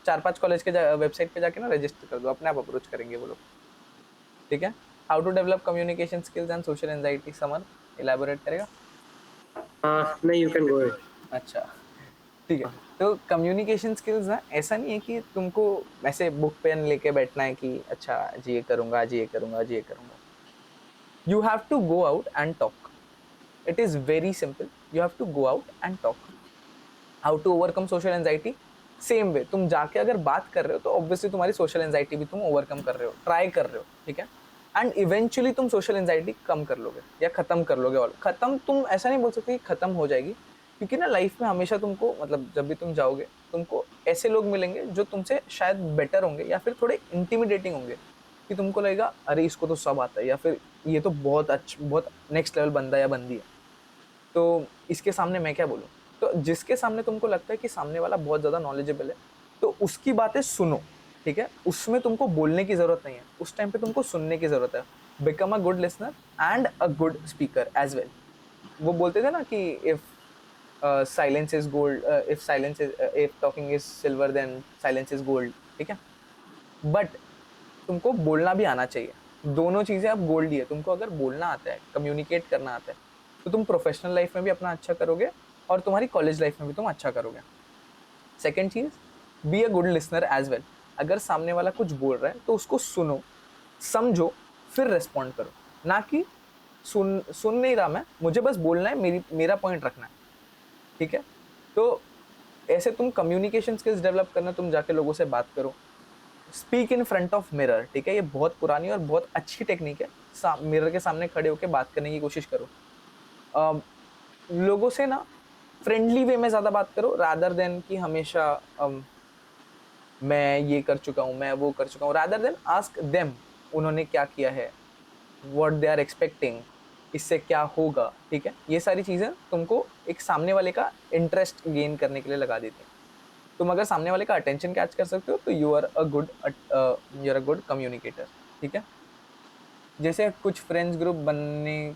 Speaker 1: 4-5 कॉलेज के वेबसाइट पे जाके ना रजिस्टर कर दो, अपने आप अप्रोच करेंगे वो लोग. ठीक है, how to develop communication skills and social anxiety. Samar elaborate करेगा?
Speaker 2: नहीं, यू कैन गो अहेड.
Speaker 1: अच्छा, ठीक है. तो कम्युनिकेशन स्किल्स ना, ऐसा नहीं है कि तुमको ऐसे बुक पेन लेके बैठना है कि अच्छा आज ये करूँगा, आज ये करूँगा, आज ये करूँगा. You have to go out and talk. It is very simple. You have to go out and talk. How to overcome social anxiety, same way. तुम जाके अगर बात कर रहे हो तो ऑब्वियसली तुम्हारी सोशल एंजाइटी भी तुम ओवरकम कर रहे हो, ट्राई कर रहे हो. ठीक है, एंड इवेंचुअली तुम सोशल एंजाइटी कम कर लोगे या ख़त्म कर लोगे. और ख़त्म तुम ऐसा नहीं बोल सकते कि ख़त्म हो जाएगी, क्योंकि ना लाइफ में हमेशा तुमको, मतलब जब भी तुम जाओगे तुमको ऐसे लोग मिलेंगे जो तुमसे शायद बेटर होंगे या फिर थोड़े इंटिमिडेटिंग होंगे, कि तुमको लगेगा अरे इसको तो सब आता है, या फिर ये तो बहुत अच्छा, बहुत नेक्स्ट लेवल बंदा या बंदी है, तो इसके सामने मैं क्या बोलूँ. तो जिसके सामने तुमको लगता है कि सामने वाला बहुत ज़्यादा नॉलेजेबल है, तो उसकी बातें सुनो. ठीक है, उसमें तुमको बोलने की ज़रूरत नहीं है, उस टाइम पे तुमको सुनने की ज़रूरत है. Become a good listener and a good speaker as well. वो बोलते थे ना कि if silence is gold, if talking is silver then silence is gold. ठीक है, बट तुमको बोलना भी आना चाहिए. दोनों चीज़ें अब गोल्ड ही है। तुमको अगर बोलना आता है, कम्युनिकेट करना आता है, तो तुम प्रोफेशनल लाइफ में भी अपना अच्छा करोगे और तुम्हारी कॉलेज लाइफ में भी तुम अच्छा करोगे। सेकेंड चीज़, be a good listener as well. अगर सामने वाला कुछ बोल रहा है तो उसको सुनो, समझो, फिर रिस्पॉन्ड करो। ना कि सुन नहीं रहा मैं, मुझे बस बोलना है, मेरा पॉइंट रखना है, ठीक है। तो ऐसे तुम कम्युनिकेशन स्किल्स डेवलप करना, तुम जाके लोगों से बात करो, speak in front of mirror, ठीक है। ये बहुत पुरानी और बहुत अच्छी टेक्निक है। मिरर के सामने खड़े होकर बात करने की कोशिश करो। लोगों से ना फ्रेंडली वे में ज़्यादा बात करो, रादर देन कि हमेशा मैं ये कर चुका हूँ, मैं वो कर चुका हूँ। रादर देन आस्क देम उन्होंने क्या किया है, व्हाट दे आर एक्सपेक्टिंग, इससे क्या होगा, ठीक है। ये सारी चीज़ें तुमको एक सामने वाले का इंटरेस्ट गेन करने के लिए लगा देती हैं। तुम अगर सामने वाले का अटेंशन कैच कर सकते हो तो you are a good communicator, ठीक है। जैसे कुछ फ्रेंड्स ग्रुप बनने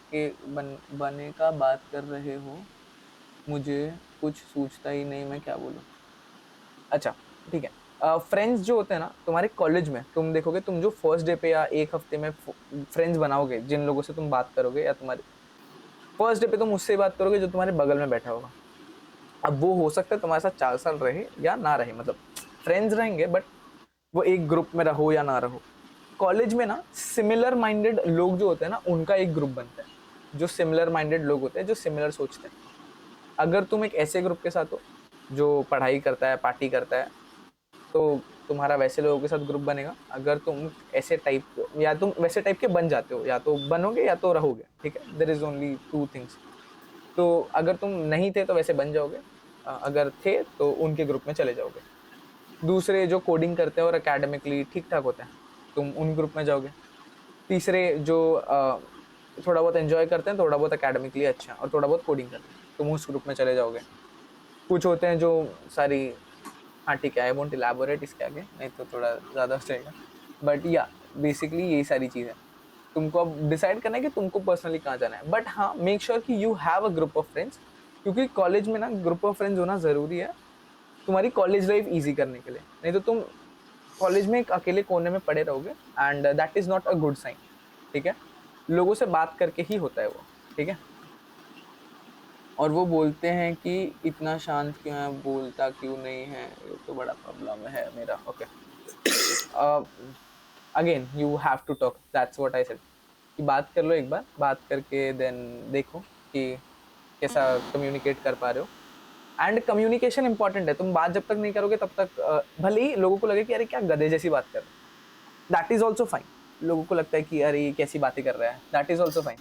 Speaker 1: का बात कर रहे हो, मुझे कुछ सूझता ही नहीं मैं क्या बोलूँ। अच्छा, ठीक है। फ्रेंड्स जो होते हैं ना तुम्हारे कॉलेज में, तुम देखोगे, तुम जो फर्स्ट डे पे या एक हफ्ते में फ्रेंड्स बनाओगे, जिन लोगों से तुम बात करोगे, या तुम्हारे फर्स्ट डे पे तुम उससे बात करोगे जो तुम्हारे बगल में बैठा होगा। अब वो हो सकता है तुम्हारे साथ 4 साल रहे या ना रहे, मतलब फ्रेंड्स रहेंगे, बट वो एक ग्रुप में रहो या ना रहो। कॉलेज में ना सिमिलर माइंडेड लोग जो होते हैं ना, उनका एक ग्रुप बनता है। जो सिमिलर माइंडेड लोग होते हैं, जो सिमिलर सोचते हैं। अगर तुम एक ऐसे ग्रुप के साथ हो जो पढ़ाई करता है, पार्टी करता है, तो तुम्हारा वैसे लोगों के साथ ग्रुप बनेगा। अगर तुम ऐसे टाइप, या तुम वैसे टाइप के बन जाते हो, या तो बनोगे या तो रहोगे, ठीक है। There is only 2 things. तो अगर तुम नहीं थे तो वैसे बन जाओगे, अगर थे तो उनके ग्रुप में चले जाओगे। दूसरे जो कोडिंग करते हैं और एकेडमिकली ठीक ठाक होते हैं, तुम उन ग्रुप में जाओगे। तीसरे जो थोड़ा बहुत एंजॉय करते हैं, थोड़ा बहुत एकेडमिकली अच्छा और थोड़ा बहुत कोडिंग करते हैं, तुम उस ग्रुप में चले जाओगे। कुछ होते हैं जो सारी, हाँ ठीक है, आई वोंट इलैबोरेट इसके आगे, नहीं तो थोड़ा ज़्यादा हो जाएगा। बट या बेसिकली यही सारी चीज़ें तुमको अब डिसाइड करना है कि तुमको पर्सनली कहाँ जाना है। बट हाँ, मेक श्योर कि you have a group of friends, क्योंकि कॉलेज में ना ग्रुप ऑफ फ्रेंड्स होना ज़रूरी है तुम्हारी कॉलेज लाइफ ईजी करने के लिए। नहीं तो तुम कॉलेज में एक अकेले कोने में पड़े रहोगे, and that is not a good sign, ठीक है। लोगों से बात करके ही होता है वो, ठीक है। और वो बोलते हैं कि इतना शांत क्यों है, बोलता क्यों नहीं है, ये तो बड़ा प्रॉब्लम है मेरा। Okay, again you have to talk, that's what I said, कि बात कर लो एक बार, बात करके देन देखो कि कैसा कम्युनिकेट कर पा रहे हो। एंड कम्युनिकेशन इंपॉर्टेंट है। तुम बात जब तक नहीं करोगे तब तक भले ही लोगों को लगे कि अरे क्या गधे जैसी बात कर रहे हो, दैट इज ऑल्सो फाइन। लोगों को लगता है कि अरे ये कैसी बातें कर रहा है, that is also fine,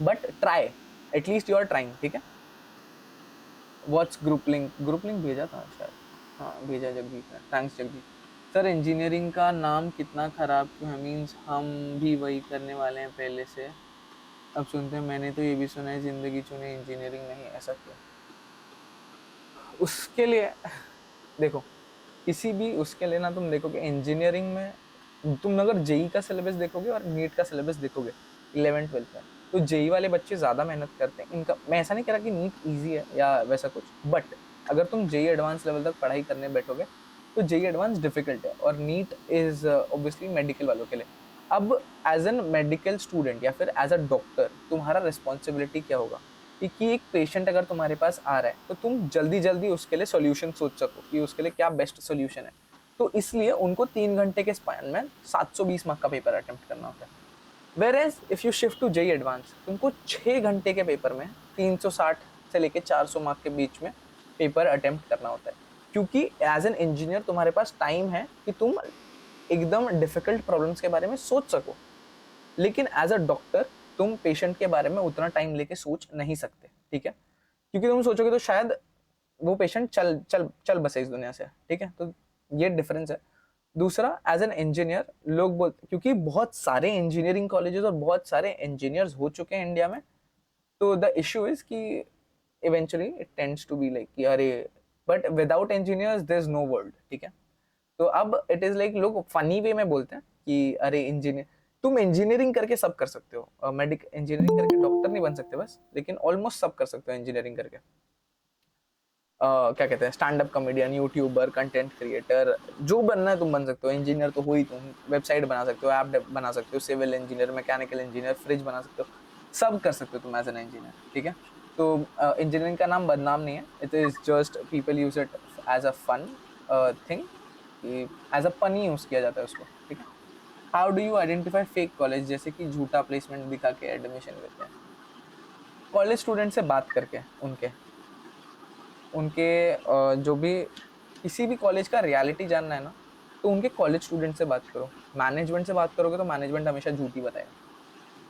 Speaker 1: but try, at least you are trying, ठीक है। व्हाट्स ग्रुप लिंक भेजा था शायद, हाँ भेजा जगदीप ने, थैंक्स जगदीप। सर इंजीनियरिंग का नाम कितना ख़राब क्यों है, मीन्स हम भी वही करने वाले हैं पहले से, अब सुनते हैं। मैंने तो ये भी सुना है ज़िंदगी चुने इंजीनियरिंग नहीं, ऐसा क्यों? उसके लिए देखो, किसी भी उसके लिए ना तुम देखोगे इंजीनियरिंग में, तुम अगर जेई का सिलेबस देखोगे और नीट का सिलेबस देखोगे 11th-12th में, तो जेई वाले बच्चे ज़्यादा मेहनत करते हैं। इनका, मैं ऐसा नहीं कह रहा कि नीट ईजी है या वैसा कुछ, बट अगर तुम जेई एडवांस लेवल तक पढ़ाई करने बैठोगे तो जेई एडवांस डिफिकल्ट है, और नीट इज़ ऑब्वियसली मेडिकल वालों के लिए। अब एज एन मेडिकल स्टूडेंट या फिर एज अ डॉक्टर तुम्हारा रिस्पॉन्सिबिलिटी क्या होगा कि एक पेशेंट अगर तुम्हारे पास आ रहा है तो तुम जल्दी जल्दी उसके लिए सॉल्यूशन सोच सको कि उसके लिए क्या बेस्ट सॉल्यूशन है। तो इसलिए उनको 3 घंटे के स्पैन में 720 मार्क का पेपर अटेम्प्ट करना होता है। Whereas if you shift to JEE advance, तुमको 6 घंटे के पेपर में 360 से लेके 400 मार्क के बीच में पेपर अटेम्प्ट करना होता है, क्योंकि एज एन इंजीनियर तुम्हारे पास टाइम है कि तुम एकदम डिफिकल्ट प्रॉब्लम्स के बारे में सोच सको। लेकिन एज अ डॉक्टर तुम पेशेंट के बारे में उतना टाइम लेके सोच नहीं सकते, ठीक है। क्योंकि तुम सोचोगे तो शायद वो पेशेंट चल चल चल बसे इस दुनिया से, ठीक है। तो ये डिफरेंस है। दूसरा, एज एन इंजीनियर लोग बोलते, क्योंकि बहुत सारे इंजीनियरिंग कॉलेजेस और बहुत सारे इंजीनियर्स हो चुके हैं इंडिया में, तो द इशू इज कि eventually it tends to be like कि अरे, but without engineers there is no world, ठीक है। तो अब इट इज लाइक लोग फनी वे में बोलते हैं कि अरे इंजीनियर, तुम इंजीनियरिंग करके सब कर सकते हो, इंजीनियरिंग करके डॉक्टर नहीं बन सकते बस, लेकिन ऑलमोस्ट सब कर सकते हो इंजीनियरिंग करके। क्या कहते हैं, stand up comedian, YouTuber, content creator, जो बनना है तुम बन सकते हो। इंजीनियर तो हो ही तुम, वेबसाइट बना सकते हो, ऐप बना सकते हो, civil engineer, mechanical engineer, fridge बना सकते हो, सब कर सकते हो तुम एज एन इंजीनियर, ठीक है। तो इंजीनियरिंग का नाम बदनाम नहीं है, it is just people use it as a fun thing, as a fun ही यूज़ किया जाता है उसको, ठीक है। How do you identify fake college, जैसे कि झूठा प्लेसमेंट दिखा के एडमिशन लेते हैं? कॉलेज स्टूडेंट से बात करके, उनके उनके जो भी किसी भी कॉलेज का रियलिटी जानना है ना, तो उनके कॉलेज स्टूडेंट से बात करो। मैनेजमेंट से बात करोगे तो मैनेजमेंट हमेशा झूठी बताएगा।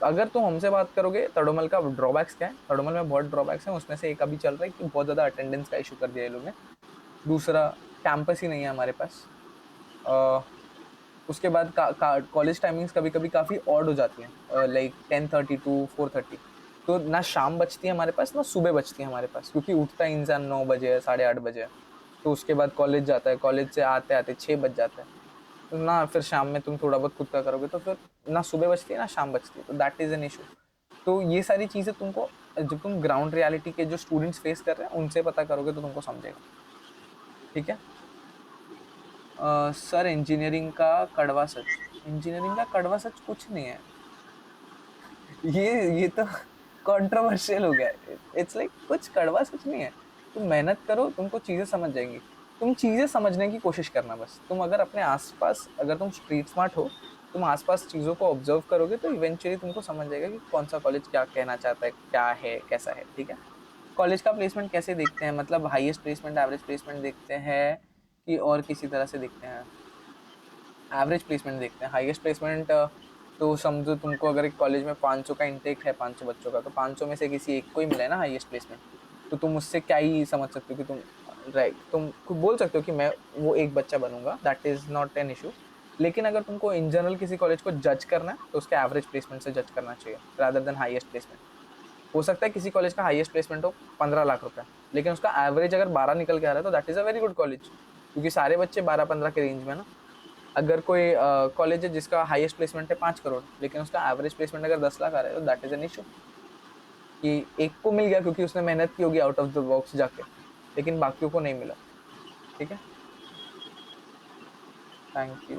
Speaker 1: तो अगर तुम हमसे बात करोगे, तड़ोमल का ड्रॉबैक्स क्या है, तड़ोमल में बहुत ड्रॉबैक्स हैं, उसमें से एक अभी चल रहा है कि बहुत ज़्यादा अटेंडेंस का इशू कर दिया ये लोग ने। दूसरा, कैंपस ही नहीं है हमारे पास। उसके बाद कॉलेज टाइमिंग्स कभी कभी काफ़ी ऑड हो जाती हैं, लाइक 10:30 टू 4:30। तो ना शाम बचती है हमारे पास, ना सुबह बचती है हमारे पास, क्योंकि उठता है इंसान 9 बजे है, 8:30 बजे है। तो उसके बाद कॉलेज जाता है, कॉलेज से आते आते 6 बज जाता है। तो ना फिर शाम में तुम थोड़ा बहुत खुद का करोगे, तो फिर ना सुबह बचती है ना शाम बचती है, तो दैट इज़ एन इशू। तो ये सारी चीज़ें तुमको, जब तुम ग्राउंड रियलिटी के जो स्टूडेंट्स फेस कर रहे हैं उनसे पता करोगे तो तुमको समझेगा, ठीक है। सर इंजीनियरिंग का कड़वा सच, इंजीनियरिंग का कड़वा सच कुछ नहीं है। ये तो कंट्रोवर्शियल हो गया। इट्स लाइक कुछ कड़वा सच नहीं है। तुम मेहनत करो, तुमको चीज़ें समझ जाएंगी। तुम चीज़ें समझने की कोशिश करना बस। तुम अगर अपने आसपास, अगर तुम स्ट्रीट स्मार्ट हो, तुम आसपास चीज़ों को ऑब्जर्व करोगे तो इवेंचुअली तुमको समझ जाएगा कि कौन सा कॉलेज क्या कहना चाहता है, क्या है, कैसा है, ठीक है। कॉलेज का प्लेसमेंट कैसे देखते हैं, मतलब हाईएस्ट प्लेसमेंट, एवरेज प्लेसमेंट देखते हैं कि और किसी तरह से देखते हैं? एवरेज प्लेसमेंट देखते हैं। हाईएस्ट प्लेसमेंट तो समझो तुमको अगर एक कॉलेज में 500 का इंटेक है, 500 बच्चों का, तो 500 में से किसी एक को ही मिला है ना हाईएस्ट प्लेसमेंट। तो तुम उससे क्या ही समझ सकते हो कि तुम राइट, तुम खुद बोल सकते हो कि मैं वो एक बच्चा बनूंगा, that is not an issue. लेकिन अगर तुमको इन जनरल किसी कॉलेज को जज करना है तो उसके एवरेज प्लेसमेंट से जज करना चाहिए, रादर देन हाईएस्ट प्लेसमेंट। हो सकता है किसी कॉलेज का हाईएस्ट प्लेसमेंट हो 15 लाख रुपए, लेकिन उसका एवरेज अगर 12 निकल के आ रहा है तो that is a very good college, क्योंकि सारे बच्चे 12-15 के रेंज में ना। अगर कोई कॉलेज है जिसका हाईएस्ट प्लेसमेंट है 5 करोड़, लेकिन उसका एवरेज प्लेसमेंट अगर 10 लाख आ रहा है तो दैट इज एन इशू, कि एक को मिल गया क्योंकि उसने मेहनत की होगी आउट ऑफ द बॉक्स जाके, लेकिन बाकियों को नहीं मिला, ठीक है। Thank you.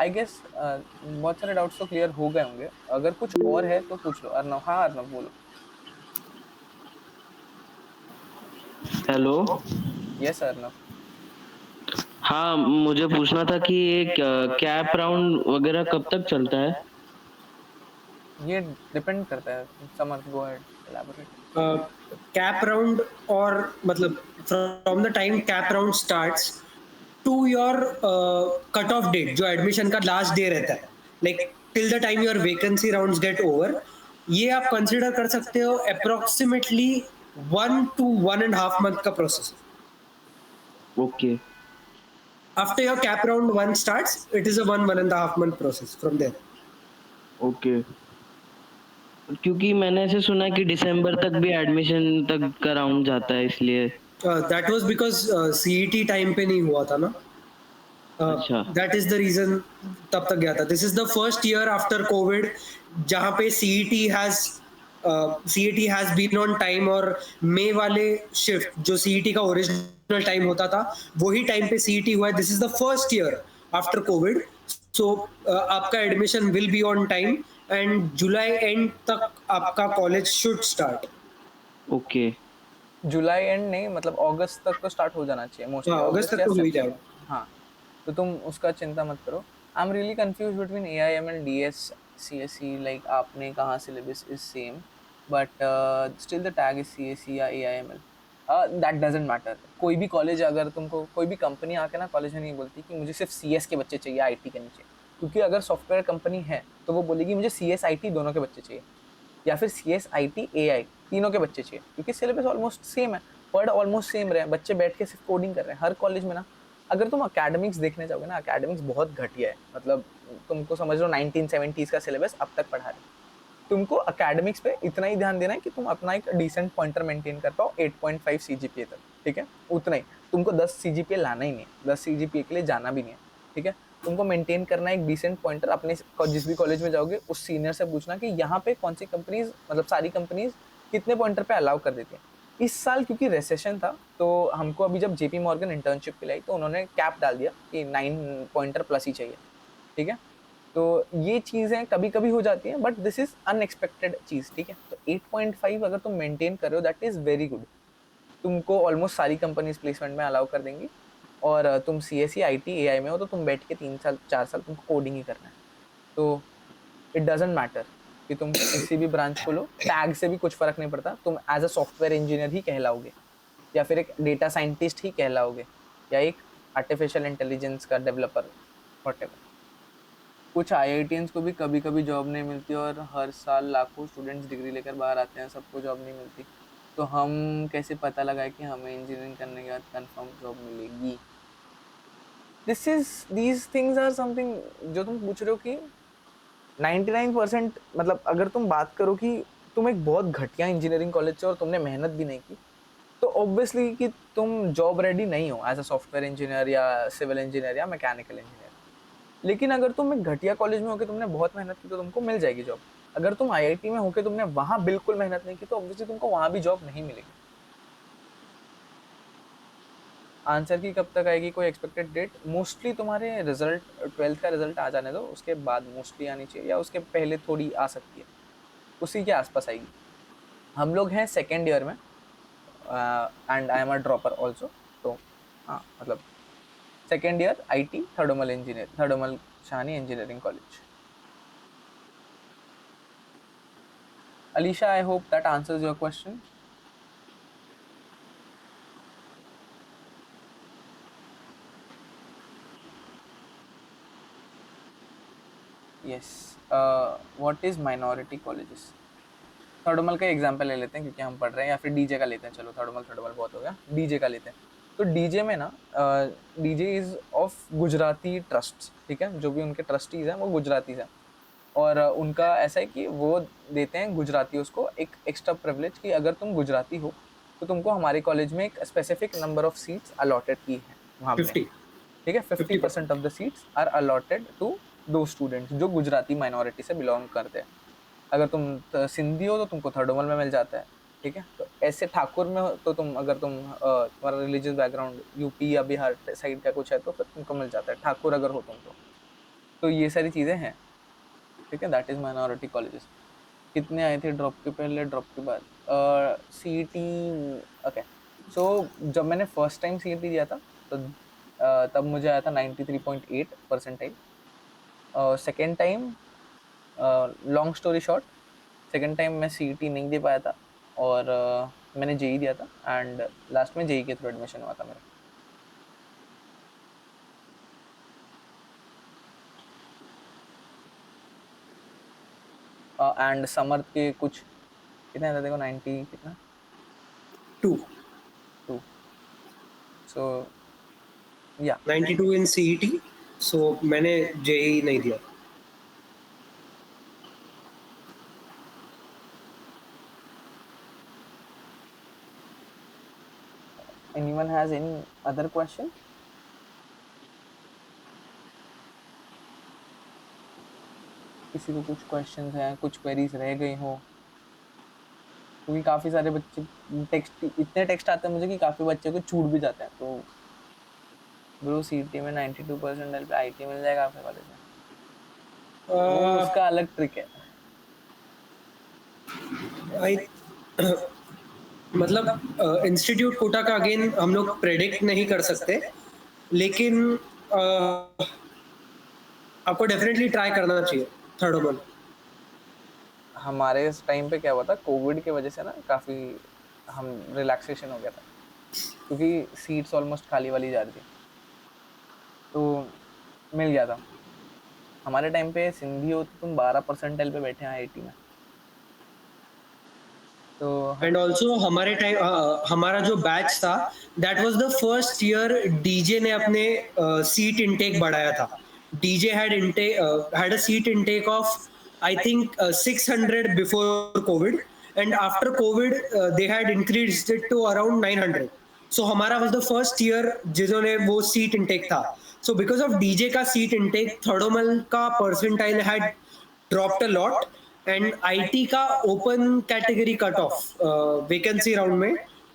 Speaker 1: आई गेस बहुत सारे डाउट्स तो क्लियर हो गए होंगे। अगर कुछ और है तो पूछ लो। अर्नव, हाँ अर्नव बोलो।
Speaker 5: हेलो।
Speaker 1: यस अर्नव।
Speaker 5: हाँ, मुझे पूछना था कि ये कैप राउंड वगैरह कब तक चलता है?
Speaker 1: ये डिपेंड करता है। Samar, go ahead, elaborate.
Speaker 2: Cap round, और मतलब from the time cap round starts to your cut off date, जो एडमिशन का लास्ट डे रहता है, like till the time your vacancy rounds get over, ये आप कंसिडर कर सकते हो अप्रोक्सीमेटली 1 to 1.5 month का process.
Speaker 5: Okay.
Speaker 2: After your cap round 1 starts, it is a 1.5 month process from there.
Speaker 5: Okay, क्योंकि मैंने ऐसे सुना है कि दिसंबर तक भी एडमिशन तक का राउंड जाता है, इसलिए।
Speaker 2: That was because CET time पे नहीं हुआ था ना।
Speaker 5: अच्छा।
Speaker 2: That is the reason तब तक गया था। This is the first year after COVID जहाँ पे CET has been on time, और मई वाले शिफ्ट जो CET का ओरिजिनल टाइम होता था वही टाइम पे CET हुआ है। This is the first year after COVID, so आपका admission will be on time and July end तक आपका कॉलेज शुड स्टार्ट।
Speaker 5: ओके।
Speaker 1: जुलाई एंड नहीं, मतलब अगस्त तक तो स्टार्ट हो जाना चाहिए मोस्टली,
Speaker 2: हाँ, अगस्त
Speaker 1: अगस्त
Speaker 2: तक
Speaker 1: या
Speaker 2: तो हो ही
Speaker 1: सितंबर।
Speaker 2: जाएगा।
Speaker 1: हाँ, तो तुम उसका चिंता मत करो। I am really confuse between AIML, DS, CSE, like आपने कहा syllabus is same, but still the tag is CSE या AIML। That doesn't matter. कोई भी कॉलेज, अगर तुमको कोई भी कंपनी आके ना कॉलेज में नहीं बोलती कि मुझे सिर्फ CS के बच्चे चाहिए IT के नीचे, क्योंकि अगर सॉफ्टवेयर कंपनी है तो वो बोलेगी मुझे CS IT दोनों के बच्चे चाहिए, या फिर CS IT AI तीनों के बच्चे चाहिए, क्योंकि सिलेबस ऑलमोस्ट सेम है, वर्ड ऑलमोस्ट सेम रहे हैं, बच्चे बैठ के सिर्फ कोडिंग कर रहे हैं हर कॉलेज में ना। अगर तुम अकेडमिक्स देखने जाओगे ना, अकेडमिक्स बहुत घटिया है, मतलब तुमको समझ लो 1970s का सिलेबस अब तक पढ़ा रहे हैं। तुमको अकेडमिक्स पे इतना ही ध्यान देना है कि तुम अपना एक डिसेंट पॉइंटर मेंटेन कर पाओ 8.5 CGPA तक, ठीक है, उतना ही। तुमको 10 CGPA लाना ही नहीं है, 10 CGPA के लिए जाना भी नहीं है, ठीक है। तुमको मेंटेन करना है एक डिसेंट पॉइंटर। अपने जिस भी कॉलेज में जाओगे उस सीनियर से पूछना कि यहाँ पे कौन सी कंपनीज, मतलब सारी कंपनीज कितने पॉइंटर पे अलाउ कर देती है। इस साल क्योंकि रेसेशन था तो हमको अभी जब जेपी मॉर्गन इंटर्नशिप पे लाई तो उन्होंने कैप डाल दिया कि 9 पॉइंटर प्लस ही चाहिए, ठीक है। तो ये चीज़ें कभी कभी हो जाती हैं, बट दिस इज अनएक्सपेक्टेड चीज़, ठीक है। तो 8.5 अगर तुम मेंटेन कर रहे हो दैट इज़ वेरी गुड। तुमको ऑलमोस्ट सारी कंपनीज प्लेसमेंट में अलाउ कर देंगी, और तुम C S C I T A आई में हो तो तुम बैठ के 3 साल 4 साल तुमको कोडिंग ही करना है। तो इट डजेंट मैटर कि तुम किसी भी ब्रांच को लो, टैग से भी कुछ फर्क नहीं पड़ता, तुम एज अ सॉफ्टवेयर इंजीनियर ही कहलाओगे, या फिर एक डेटा साइंटिस्ट ही कहलाओगे, या एक आर्टिफिशियल इंटेलिजेंस का डेवलपर, वॉटेवर। कुछ आईआईटीएंस को भी कभी कभी जॉब नहीं मिलती, और हर साल लाखों स्टूडेंट्स डिग्री लेकर बाहर आते हैं, सबको जॉब नहीं मिलती। तो हम कैसे पता लगाए कि हमें इंजीनियरिंग करने के बाद कंफर्म जॉब मिलेगी? दीज थिंग्स आर समथिंग जो तुम पूछ रहे हो कि 99% मतलब अगर तुम बात करो कि तुम एक बहुत घटिया इंजीनियरिंग कॉलेज से और तुमने मेहनत भी नहीं की, तो ऑब्वियसली कि तुम जॉब रेडी नहीं हो एज अ सॉफ्टवेयर इंजीनियर या सिविल इंजीनियर या मैकेनिकल इंजीनियर। लेकिन अगर तुम एक घटिया कॉलेज में होकर तुमने बहुत मेहनत की तो तुमको मिल जाएगी जॉब। अगर तुम आईआईटी में होकर तुमने वहां बिल्कुल मेहनत नहीं की तो ऑब्वियसली तुमको वहां भी जॉब नहीं मिलेगी। आंसर की कब तक आएगी कोई एक्सपेक्टेड डेट? मोस्टली तुम्हारे रिजल्ट 12th का रिजल्ट आ जाने दो, उसके बाद मोस्टली आनी चाहिए, या उसके पहले थोड़ी आ सकती है, उसी के आसपास आएगी। हम लोग हैं सेकेंड ईयर में, and I am a dropper also. तो हाँ मतलब second year IT Thadomal engineer, Thadomal Shahani engineering college. Alicia, I hope that answers your question. Yes. What is minority colleges? थर्डोमल का एग्जाम्पल ले लेते हैं क्योंकि हम पढ़ रहे हैं, या फिर डीजे का लेते हैं। चलो थर्डोमल बहुत हो गया, डीजे का लेते हैं। तो डीजे में ना, DJ is of Gujarati trust, ठीक है। जो भी उनके ट्रस्टीज हैं वो गुजरातीज हैं, और उनका ऐसा है कि वो देते हैं गुजरातियों को एक एक्स्ट्रा प्रिविलेज कि अगर तुम गुजराती हो तो तुमको हमारे कॉलेज में एक specific number of seats allotted की है वहाँ पे,
Speaker 2: 50
Speaker 1: ठीक है। 50% of the seats are allotted to दो स्टूडेंट्स जो गुजराती माइनॉरिटी से बिलोंग करते हैं। अगर तुम सिंधी हो तो तुमको थर्डोमल में मिल जाता है, ठीक है। तो ऐसे ठाकुर में हो तो तुम, अगर तुम्हारा रिलीजियस बैकग्राउंड यूपी या बिहार साइड का कुछ है तो फिर तुमको मिल जाता है ठाकुर अगर हो तुम तो ये सारी चीज़ें हैं, ठीक है। That is minority colleges. कितने आए थे ड्रॉप के पहले, ड्रॉप के बाद? CET, okay. सो जब मैंने फर्स्ट टाइम सीईटी दिया था तो तब मुझे आया था 93.8 percentile. Second time, long story short, second time मैं सीईटी नहीं दे पाया था, और मैंने जेई दिया था, एंड लास्ट में जेई के थ्रू एडमिशन हुआ था मेरा। एंड समर्थ के कुछ कितने आते देखो, 90 कितना,
Speaker 2: 2
Speaker 1: सो या
Speaker 2: 92 इन सीईटी। सो मैंने जेई नहीं दिया।
Speaker 1: anyone has any other question? किसी को कुछ क्वेश्चंस हैं, कुछ क्वेरीज रह गई हो? क्योंकि काफ़ी सारे बच्चे टेक्स्ट, इतने टेक्स्ट आते हैं मुझे कि काफ़ी बच्चे को छूट भी जाते हैं। तो ब्रो सीईटी में 92% पे आईटी मिल जाएगा आपके कॉलेज में, वो उसका अलग ट्रिक है।
Speaker 2: मतलब इंस्टीट्यूट कोटा का अगेन हम लोग प्रेडिक्ट नहीं कर सकते, लेकिन आपको डेफिनेटली ट्राई करना चाहिए थर्डोमल।
Speaker 1: हमारे इस टाइम पे क्या हुआ था, कोविड की वजह से ना काफ़ी हम रिलैक्सेशन हो गया था, क्योंकि सीट्स ऑलमोस्ट खाली वाली जा रही थी, तो मिल गया था। हमारे टाइम पे सिंधी हो तो तुम 12 परसेंटाइल पे बैठे हैं आईआईटी में। तो
Speaker 2: एंड ऑल्सो हमारे टाइम हमारा जो बैच था that was the first year DJ ने अपने सीट इनटेक बढ़ाया था। DJ had a seat intake of I think 600 before COVID, and after COVID they had increased it to around 900. So हमारा was the first year जिन्होंने वो seat intake था। So because of DJ का seat intake, थर्डोमल का percentile had dropped a lot, and IT का open category cut off vacancy round में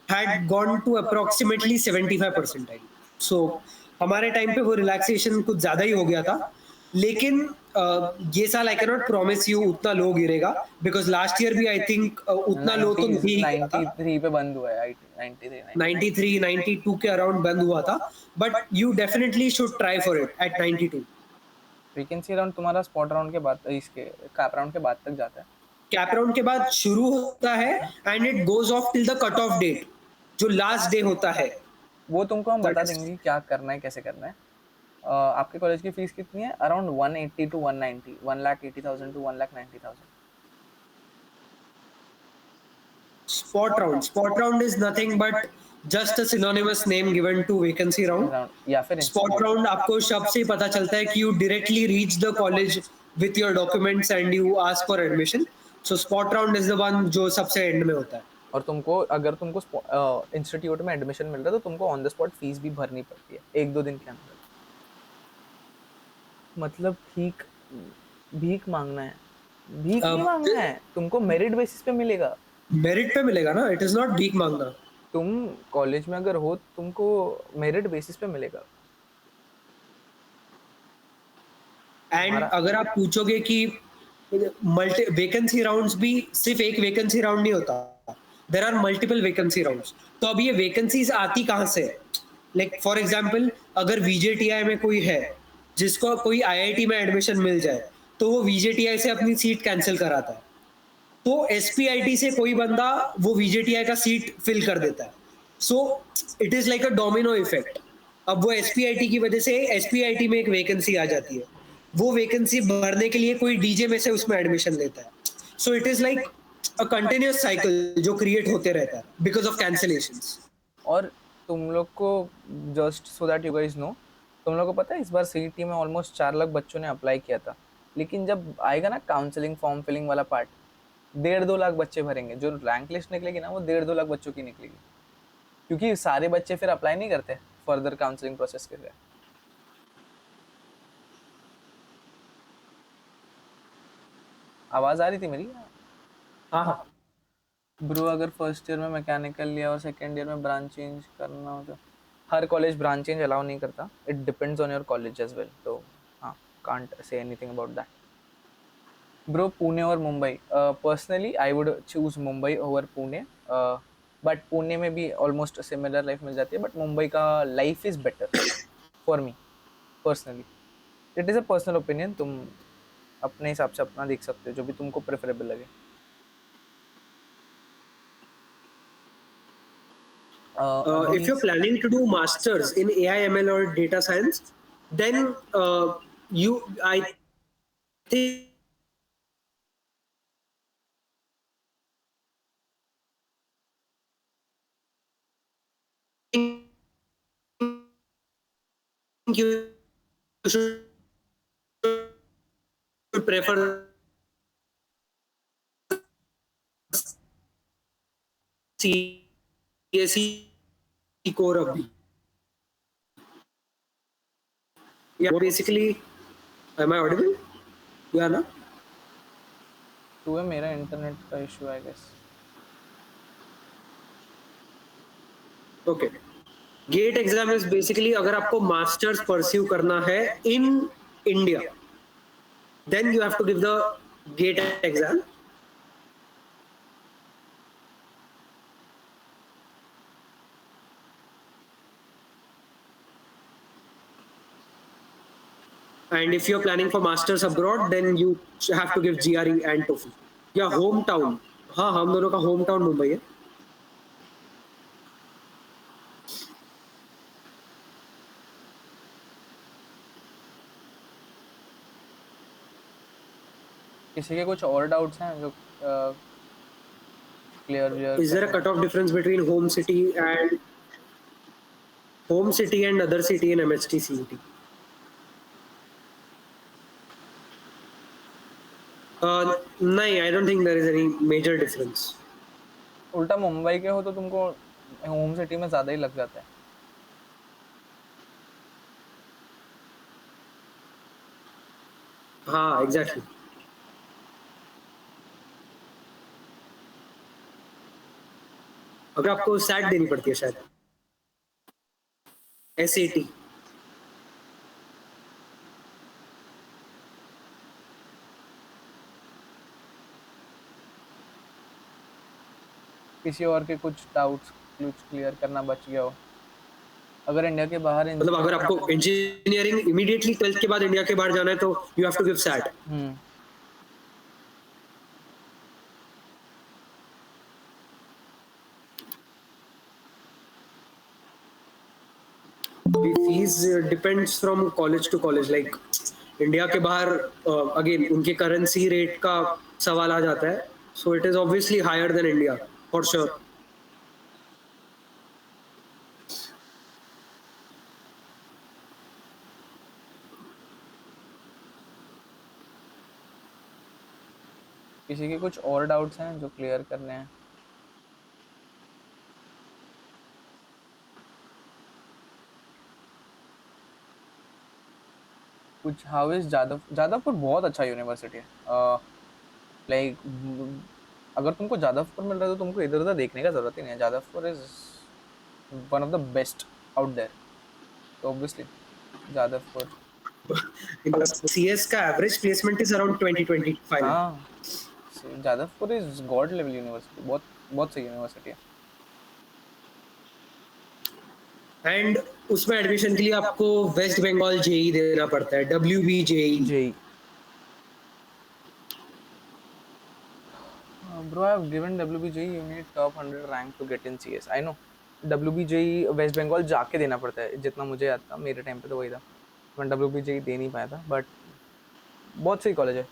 Speaker 2: had gone to approximately 75 percentile. So हमारे time पे वो रिलैक्सेशन कुछ ज्यादा ही हो गया था, लेकिन ये साल I can not promise you उतना लो गिरेगा, बिकॉज लास्ट ईयर भी आई थिंक उतना लो तो नहीं गिरा था.
Speaker 1: 93 पे बंद हुआ है, 93
Speaker 2: 93 92 के अराउंड बंद हुआ था, but you definitely should try for it at 92.
Speaker 1: Vacancy round तुम्हारा स्पॉट राउंड के बाद, इसके कैप राउंड के बाद तक जाता है.
Speaker 2: कैप राउंड के बाद शुरू होता है and it goes off till the cut off date, जो लास्ट डे होता है.
Speaker 1: वो तुमको हम बता देंगे कि क्या करना है, कैसे करना है. आपके कॉलेज की फीस कितनी है? Around 180 to 190, 1,80,000 to 1,90,000.
Speaker 2: Spot round is nothing but just a synonymous name given to vacancy round.
Speaker 1: या फिर
Speaker 2: Spot round आपको शब्द से ही पता चलता है कि you directly reach the college with your documents and you ask for admission. So spot round is the one जो सबसे एंड में होता है.
Speaker 1: और तुमको अगर तुमको इंस्टीट्यूट में एडमिशन मिल रहा है तो तुमको ऑन द स्पॉट फीस भी भरनी पड़ती है 1-2 दिन के अंदर. मतलब भीख मांगना है, भीख नहीं मांगना है, तुमको मेरिट बेसिस पे मिलेगा.
Speaker 2: मेरिट पे मिलेगा ना, इट इज नॉट भीख मांगना.
Speaker 1: तुम कॉलेज में अगर हो तुमको मेरिट बेसिस पे मिलेगा.
Speaker 2: एंड अगर आप पूछोगे कि मल्टी वैकेंसी राउंड्स भी सिर्फ एक वैकेंसी राउंड नहीं होता, there are multiple vacancy rounds. तो अब ये वैकेंसीज आती कहाँ से? लाइक फॉर एग्जांपल अगर वीजेटीआई में कोई है जिसको कोई आईआईटी में एडमिशन मिल जाए, तो वो वीजेटीआई से अपनी सीट कैंसिल कराता है. तो एसपीआईटी से कोई बंदा वो वीजेटीआई का सीट फिल कर देता है. So it is like a domino effect. अब वो एसपीआईटी की वजह से एसपीआईटी में एक वैकेंसी आ जाती है, वो वैकेंसी भरने के लिए कोई डीजे में से उसमें एडमिशन लेता है. So it is like a continuous cycle जो क्रिएट होते रहता है बिकॉज ऑफ कैंसिलेशंस.
Speaker 1: और तुम लोग को just so that you guys know, तुम लोग को पता है इस बार सीईटी में ऑलमोस्ट 4 लाख बच्चों ने अप्लाई किया था, लेकिन जब आएगा ना काउंसलिंग फॉर्म फिलिंग वाला पार्ट, 1.5-2 लाख बच्चे भरेंगे. जो रैंक लिस्ट निकलेगी ना वो 1.5-2 लाख बच्चों की निकलेगी, क्योंकि सारे बच्चे फिर अप्लाई नहीं करते फर्दर काउंसलिंग प्रोसेस के लिए. आवाज आ रही थी मेरी?
Speaker 2: हाँ हाँ.
Speaker 1: ब्रो अगर फर्स्ट ईयर में मैकेनिकल लिया और सेकेंड ईयर में ब्रांच चेंज करना हो तो हर कॉलेज ब्रांच चेंज अलाउ नहीं करता. It depends on your college as well. तो हाँ, can't say anything about that. Bro Pune और Mumbai, personally I would choose Mumbai over Pune, but Pune में भी ऑलमोस्ट सिमिलर लाइफ मिल जाती है, बट मुंबई का life is better for me personally. It is a personal opinion. तुम अपने हिसाब से अपना देख सकते हो, जो भी तुमको प्रेफरेबल लगे.
Speaker 2: If you're planning to do masters in AI ML or data science, then I think you should prefer CSE core of B. Yeah, basically, am I audible? Yeah, na?
Speaker 1: तो है मेरा इंटरनेट का issue I guess.
Speaker 2: Okay. GATE exam is basically अगर आपको masters pursue करना है in India, then you have to give the GATE exam. And if you're planning for masters abroad, then you have to give GRE and TOEFL. या home town, हाँ हम दोनों का home town Mumbai है.
Speaker 1: किसी के कुछ और डाउट्स हैं जो clear?
Speaker 2: Is there a cut-off difference between home city and other city in MHT CET? नहीं, I don't think there is any major difference.
Speaker 1: उल्टा मुंबई के हो तो तुमको होम सिटी में ज़्यादा ही लग जाता है.
Speaker 2: हाँ एग्जैक्टली. अगर आपको सैट देनी पड़ती है शायद, SAT।
Speaker 1: किसी और के कुछ डाउट्स कुछ क्लियर करना बच गया हो, अगर इंडिया के बाहर
Speaker 2: मतलब अगर आपको इंजीनियरिंग इमीडिएटली 12th के बाद इंडिया के बाहर जाना है तो you have to give SAT. Fees depends from college to college. Like India के बाहर अगेन उनके करेंसी रेट का सवाल आ जाता है, so it is obviously higher than India for sure.
Speaker 1: किसी के कुछ और डाउट्स हैं जो क्लियर करने हैं? कुछ हाउ इज जादवपुर बहुत अच्छा यूनिवर्सिटी है। लाइक अगर तुमको जादवपुर मिल रहा है तो तुमको इधर उधर देखने का जरूरत ही नहीं है। Jadavpur is one of the best out there, तो ऑब्वियसली जादवपुर।
Speaker 2: CS का एवरेज प्लेसमेंट इज अराउंड 20-25।
Speaker 1: हाँ, Jadavpur is god level university, बहुत बहुत सही यूनिवर्सिटी है।
Speaker 2: एंड उसमें एडमिशन के लिए आपको वेस्ट बंगाल जेई देना पड़ता है, WB JEE.
Speaker 1: Bro, I have given WBJE. You need top 100 rank to get in CS. I know. WBJE West Bengal जाके देना पड़ता है, जितना मुझे याद था मेरे टाइम पे तो वही था। मैं WBJE दे नहीं पाया था, बट बहुत सही कॉलेज है।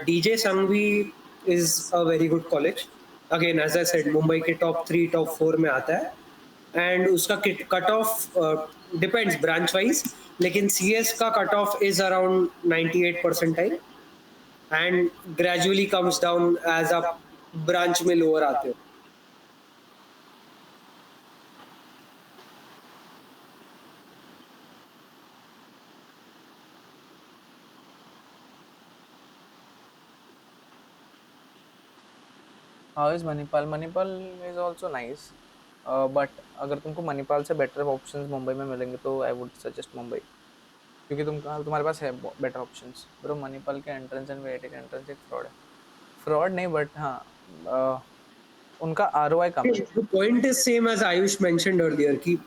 Speaker 2: DJ Sangvi is a very good college. Again, as I said, Mumbai के top 3, top 4 में आता है, and उसका cut off depends branch wise, लेकिन CS का cut off is around 98 percentile and gradually comes down as आप branch में lower आते हो।
Speaker 1: How is Manipal? Manipal is also nice, but अगर तुमको मणिपाल से बेटर ऑप्शंस मुंबई में मिलेंगे तो आई वुड सजेस्ट मुंबई, क्योंकि तुम्हारे पास है बेटर ऑप्शंस। ब्रो मणिपाल के एंट्रेंस एंड वेट के एंट्रेंस एक फ्रॉड है। फ्रॉड नहीं, बट हाँ उनका ROI कम है।
Speaker 2: The point is same as Ayush mentioned earlier कि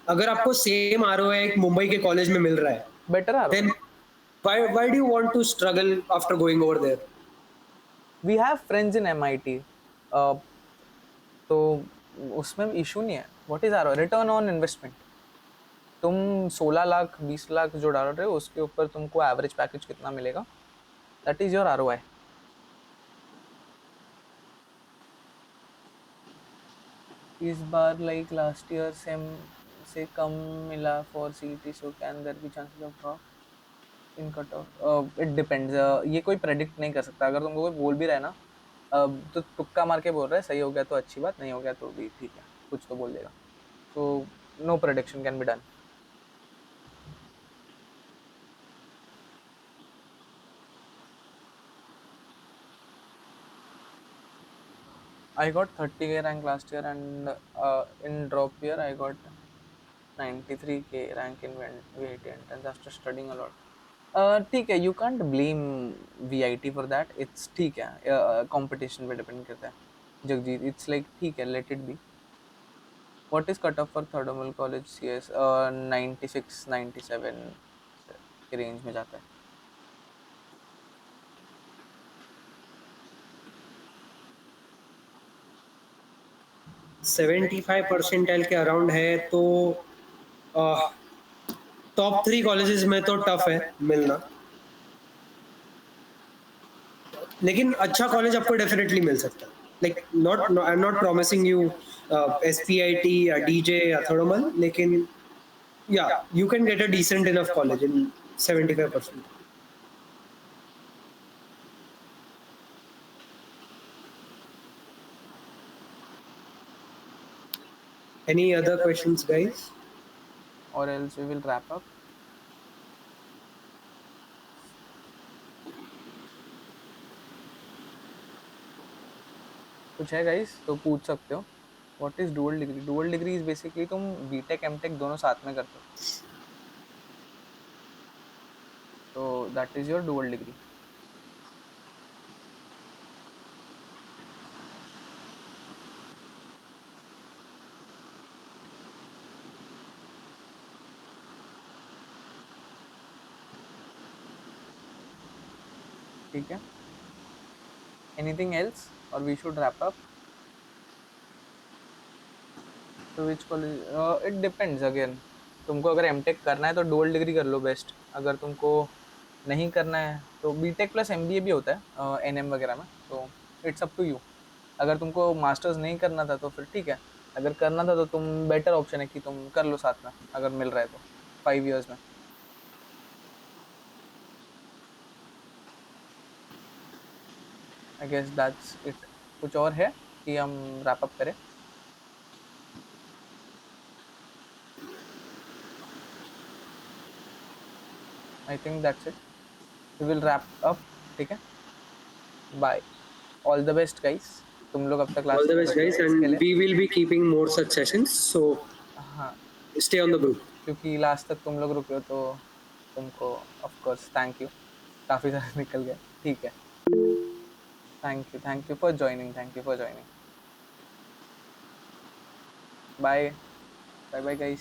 Speaker 2: अगर आपको सेम ROI एक मुंबई के कॉलेज में मिल रहा है,
Speaker 1: better ROI,
Speaker 2: then why do you want to struggle after going over there?
Speaker 1: We have friends in MIT, तो उसमें इशू नहीं है। What is ROI? Return on investment. तुम 16 लाख 20 लाख जो डाल रहे हो उसके ऊपर तुमको एवरेज पैकेज कितना मिलेगा, दैट इज योर ROI। इस बार लाइक लास्ट ईयर सेम से कम मिला for CET, so can there be chances of drop in cut off? It depends. ये कोई प्रेडिक्ट नहीं कर सकता। अगर तुमको कोई बोल भी रहा है ना, तो तुक्का मार के बोल रहा है, सही हो गया तो अच्छी बात, नहीं हो गया तो भी ठीक है, कुछ तो बोल देगा। तो no prediction can be done. I got 30K rank last year, and in drop year I got 93K rank in VIT entrance after studying a lot. ठीक है, you can't blame VIT for that. It's ठीक है, competition पे depend करता है Jagjit. It's like ठीक है, let it be. What is cut off for Thermal College CS? 96 97 के रेंज में जाता है।
Speaker 2: 75 परसेंटाइल के अराउंड है तो टॉप 3 कॉलेजेस में तो टफ है मिलना, लेकिन अच्छा कॉलेज आपको डेफिनेटली मिल सकता है। Like not I am not promising you SPIT या DJ या थर्मल, लेकिन या you can get a decent enough college in 75%। Any other questions, guys?
Speaker 1: or else we will wrap up. कुछ है गाइस तो पूछ सकते हो. What is dual degree? Dual degree is basically तुम बीटेक एमटेक दोनों साथ में करते हो, तो that is your dual degree. ठीक है. एनीथिंग एल्स और वी शुड रैप अप. तो which college? It depends again. तुमको अगर एमटेक करना है तो डुअल डिग्री कर लो बेस्ट. अगर तुमको नहीं करना है तो बीटेक प्लस एमबीए भी होता है एनएम वगैरह में, तो इट्स अप टू यू. अगर तुमको मास्टर्स नहीं करना था तो फिर ठीक है. अगर करना था तो तुम बेटर ऑप्शन है कि तुम कर लो साथ में अगर मिल रहा है तो 5 years में. I guess that's it. कुछ और है कि हम रैप अप करें? I think that's it. We will wrap up. ठीक है. Bye. All the best guys. तुम लोग अब तक
Speaker 2: All
Speaker 1: क्लास
Speaker 2: the
Speaker 1: में
Speaker 2: best,
Speaker 1: बैठे
Speaker 2: guys,
Speaker 1: हो इसके
Speaker 2: and
Speaker 1: लिए.
Speaker 2: we will be keeping more such sessions. So
Speaker 1: हाँ,
Speaker 2: stay on the group.
Speaker 1: क्योंकि लास्ट तक तुम लोग रुके हो तो तुमको ऑफ कोर्स थैंक यू. काफ़ी सारा निकल गया. ठीक है. Thank you for joining. Thank you for joining. Bye bye bye guys.